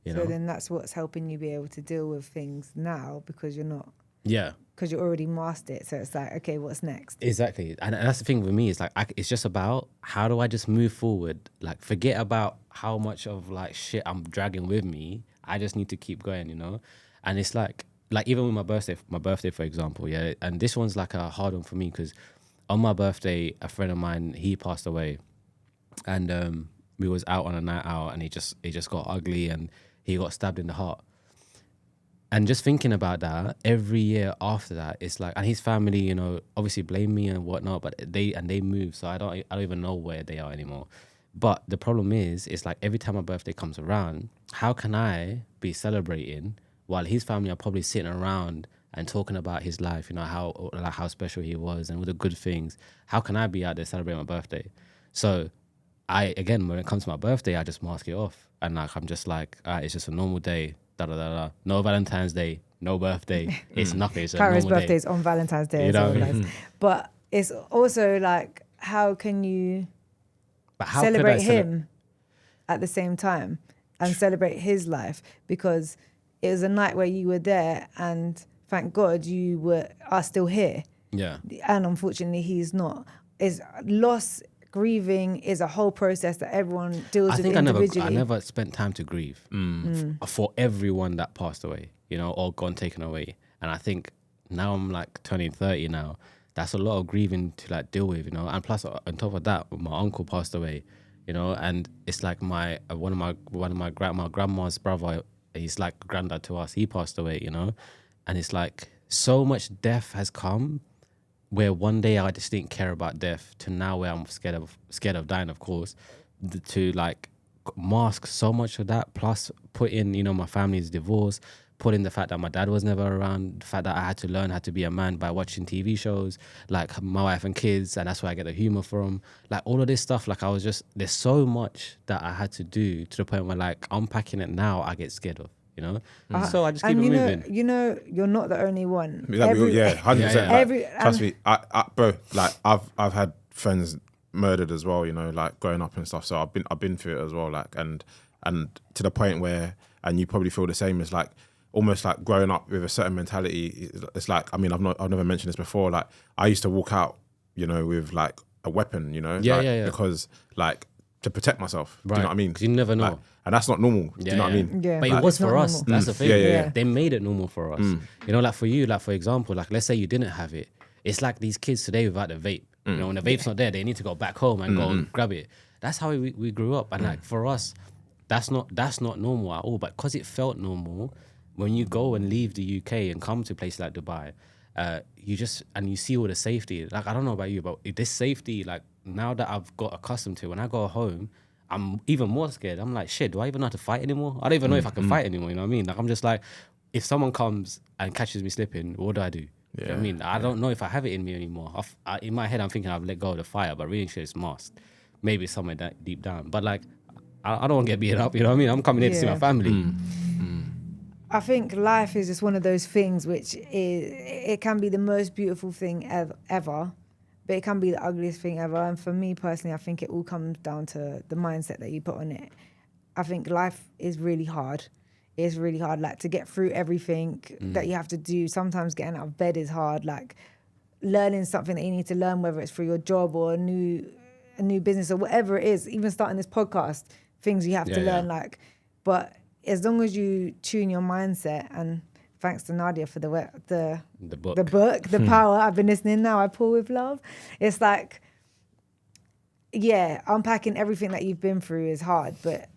So then that's what's helping you be able to deal with things now, because you're not. Yeah. Because you already mastered it. So it's like, okay, what's next? Exactly. And that's the thing with me. It's like, it's just about how do I just move forward? Like, forget about how much of like shit I'm dragging with me. I just need to keep going, And it's like even with my birthday, for example, yeah. And this one's like a hard one for me, because on my birthday, a friend of mine, he passed away, and we was out on a night out, and he just got ugly, and he got stabbed in the heart. And just thinking about that, every year after that, it's like, and his family, obviously blame me and whatnot, but they moved, so I don't even know where they are anymore. But the problem is, it's like every time my birthday comes around, how can I be celebrating while his family are probably sitting around and talking about his life, how special he was and all the good things? How can I be out there celebrating my birthday? So when it comes to my birthday, I just mask it off, and like I'm just like, it's just a normal day. No Valentine's Day, no birthday. It's nothing. It's a Kairo's normal birthday is on Valentine's Day. But it's also like, how can you celebrate him at the same time and celebrate his life? Because it was a night where you were there, and thank God you are still here. Yeah. And unfortunately, he's not. Is loss. Grieving is a whole process that everyone deals with individually. I never spent time to grieve for everyone that passed away, or gone taken away. And I think now I'm like turning 30 now. That's a lot of grieving to like deal with, And plus, on top of that, my uncle passed away, And it's like my grandma's brother. He's like granddad to us. He passed away, And it's like so much death has come, where one day I just didn't care about death, to now where I'm scared of dying, of course, to like mask so much of that, plus put in, my family's divorce, put in the fact that my dad was never around, the fact that I had to learn how to be a man by watching TV shows, like My Wife and Kids, and that's where I get the humor from. Like all of this stuff, like there's so much that I had to do, to the point where like unpacking it now, I get scared of. So I just keep it moving. You're not the only one. 100%. Trust me, bro. Like I've had friends murdered as well. Like growing up and stuff. So I've been through it as well. Like and to the point where, and you probably feel the same. It's like almost like growing up with a certain mentality. It's like, I've never mentioned this before. Like I used to walk out, with like a weapon. Because like, to protect myself. Right. Do you know what I mean? Because you never know. Like, and that's not normal. Do you know what I mean? Yeah. But it was for us. That's the thing. Yeah. They made it normal for us. Like for you, like for example, like let's say you didn't have it. It's like these kids today without the vape. When the vape's not there, they need to go back home and go and grab it. That's how we grew up. And like for us, that's not normal at all. But because it felt normal, when you go and leave the UK and come to places like Dubai, you see all the safety. Like I don't know about you, but this safety, like now that I've got accustomed to, when I go home, I'm even more scared. I'm like, shit, do I even know how to fight anymore? I don't even know if I can fight anymore, you know what I mean? Like I'm just like, if someone comes and catches me slipping, what do I do? You know what I mean? I don't know if I have it in me anymore. In my head, I'm thinking I've let go of the fire, but really sure it's masked. Maybe it's somewhere that deep down. But like, I don't want to get beat up, you know what I mean? I'm coming here to see my family. I think life is just one of those things it can be the most beautiful thing ever, but it can be the ugliest thing ever. And for me personally, I think it all comes down to the mindset that you put on it. I think life is really hard. It's really hard, like, to get through everything that you have to do. Sometimes getting out of bed is hard, like learning something that you need to learn, whether it's for your job or a new business or whatever it is, even starting this podcast, things you have to learn, like, but as long as you tune your mindset, and thanks to Nadia for the book, The Power. I've been listening now. I pour with love. It's like, yeah, unpacking everything that you've been through is hard, but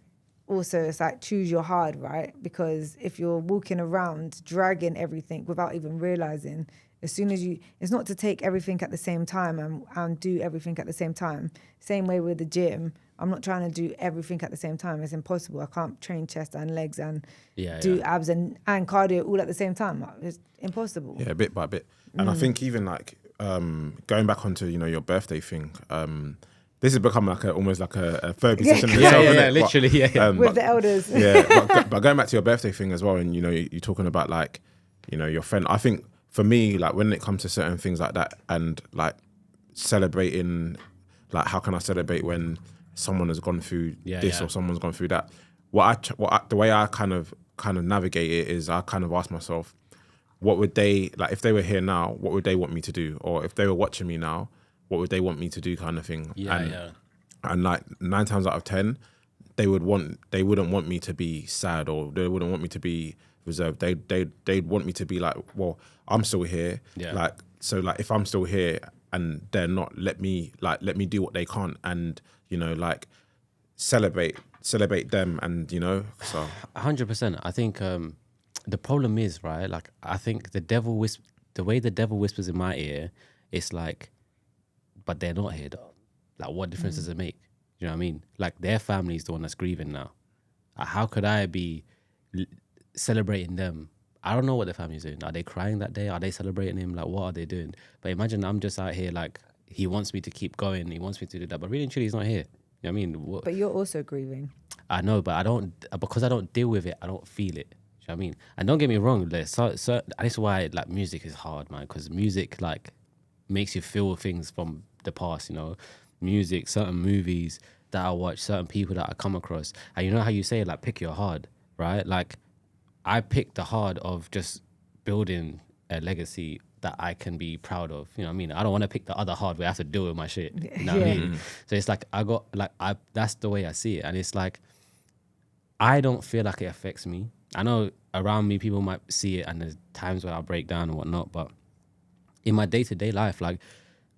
also it's like choose your hard, right? Because if you're walking around dragging everything without even realizing, as soon as it's not to take everything at the same time and do everything at the same time. Same way with the gym. I'm not trying to do everything at the same time. It's impossible. I can't train chest and legs and do abs and cardio all at the same time. It's impossible. Yeah, bit by bit. And I think even like going back onto, your birthday thing, this has become like almost like a therapy session. Literally. With the elders. But going back to your birthday thing as well, and you're talking about like, your friend. I think for me, like when it comes to certain things like that, and like celebrating, like how can I celebrate when someone has gone through this or someone's gone through that? The way I kind of navigate it is I kind of ask myself, what would they, like if they were here now, what would they want me to do? Or if they were watching me now, what would they want me to do, kind of thing. And like 9 times out of 10, they wouldn't want me to be sad, or they wouldn't want me to be reserved. They'd want me to be like, well, I'm still here. Like, so like if I'm still here and they're not, let me do what they can't, and like celebrate them, and so 100%. I think the problem is, right, like I think the way the devil whispers in my ear, it's like, but they're not here though. Like, what difference does it make? You know what I mean? Like, their family is the one that's grieving now. How could I be celebrating them? I don't know what their family's doing. Are they crying that day? Are they celebrating him? Like, what are they doing? But imagine I'm just out here, like, he wants me to keep going. He wants me to do that. But really and truly, he's not here. You know what I mean? But you're also grieving. I know, but because I don't deal with it, I don't feel it. You know what I mean? And don't get me wrong, this is why, like, music is hard, man. Because music, like, makes you feel things from the past, music, certain movies that I watch, certain people that I come across. And you know how you say, like, pick your hard, right? Like, I picked the hard of just building a legacy that I can be proud of. You know what I mean? I don't want to pick the other hard where I have to deal with my shit. You know what I mean? So it's like, that's the way I see it. And it's like, I don't feel like it affects me. I know around me, people might see it, and there's times where I break down and whatnot, but in my day-to-day life, like,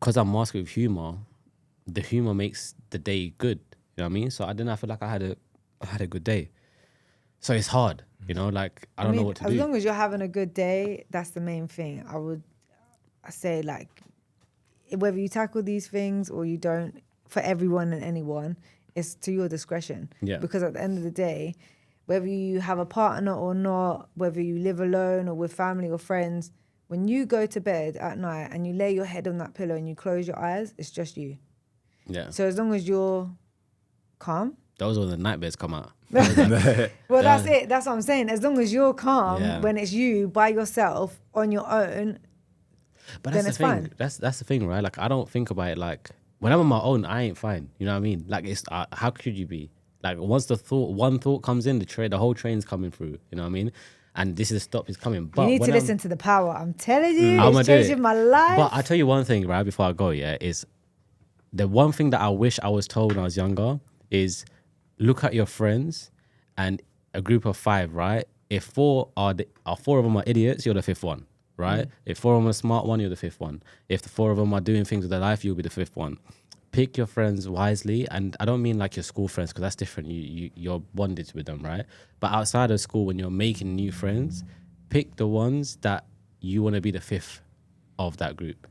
because I'm masked with humor, the humor makes the day good. You know what I mean? So I feel like I had a good day. So it's hard, like, I don't know what to do. As long as you're having a good day, that's the main thing. I say, like, whether you tackle these things or you don't, for everyone and anyone, it's to your discretion. Yeah. Because at the end of the day, whether you have a partner or not, whether you live alone or with family or friends, when you go to bed at night and you lay your head on that pillow and you close your eyes, it's just you. Yeah. So as long as you're calm. Those are when the nightmares come out. Well, that's it. That's what I'm saying. As long as you're calm when it's you by yourself on your own, but then it's fine. That's the thing, right? Like, I don't think about it like, when I'm on my own, I ain't fine. You know what I mean? Like, it's how could you be? Like, once one thought comes in, the whole train's coming through. You know what I mean? And this is the stop is coming. But you need to listen to the power. I'm telling you, it's changing my life. But I tell you one thing, right, before I go, is the one thing that I wish I was told when I was younger is look at your friends and a group of 5, right? If 4 of them are idiots, you're the 5th one, right? If 4 of them are smart one, you're the 5th one. If the 4 of them are doing things with their life, you'll be the 5th one. Pick your friends wisely, and I don't mean like your school friends, because that's different. You're bonded with them, right? But outside of school, when you're making new friends, pick the ones that you want to be the 5th of that group.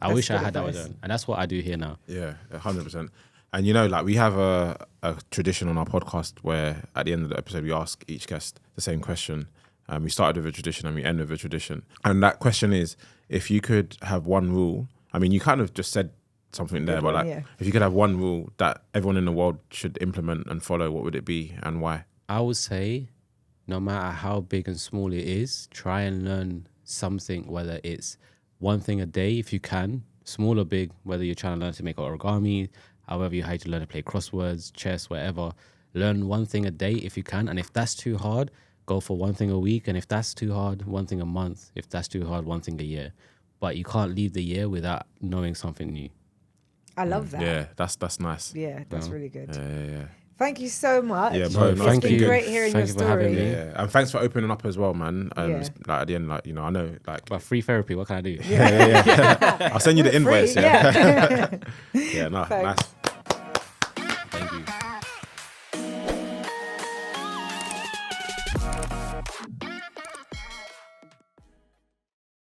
I wish I had that with them, and that's what I do here now. Yeah, 100%. And like, we have a tradition on our podcast where at the end of the episode we ask each guest the same question. We started with a tradition and we end with a tradition. And that question is, if you could have one rule, I mean, you kind of just said something there, but if you could have one rule that everyone in the world should implement and follow, what would it be and why? I would say no matter how big and small it is, try and learn something, whether it's one thing a day if you can, small or big, whether you're trying to learn to make origami, however you had to learn to play crosswords, chess, whatever. Learn one thing a day if you can. And if that's too hard, go for one thing a week. And if that's too hard, one thing a month. If that's too hard, one thing a year. But you can't leave the year without knowing something new. I love that. Yeah, that's nice. Yeah, that's really good. Yeah. Thank you so much. Yeah, bro. It's been great hearing Thank your you for having story. me. Yeah, and thanks for opening up as well, man. Like at the end, like, you know, I know, like, But free therapy, what can I do? Yeah. I'll send you the invoice. Free, Yeah. Yeah, no, Thanks. nice. Thank you.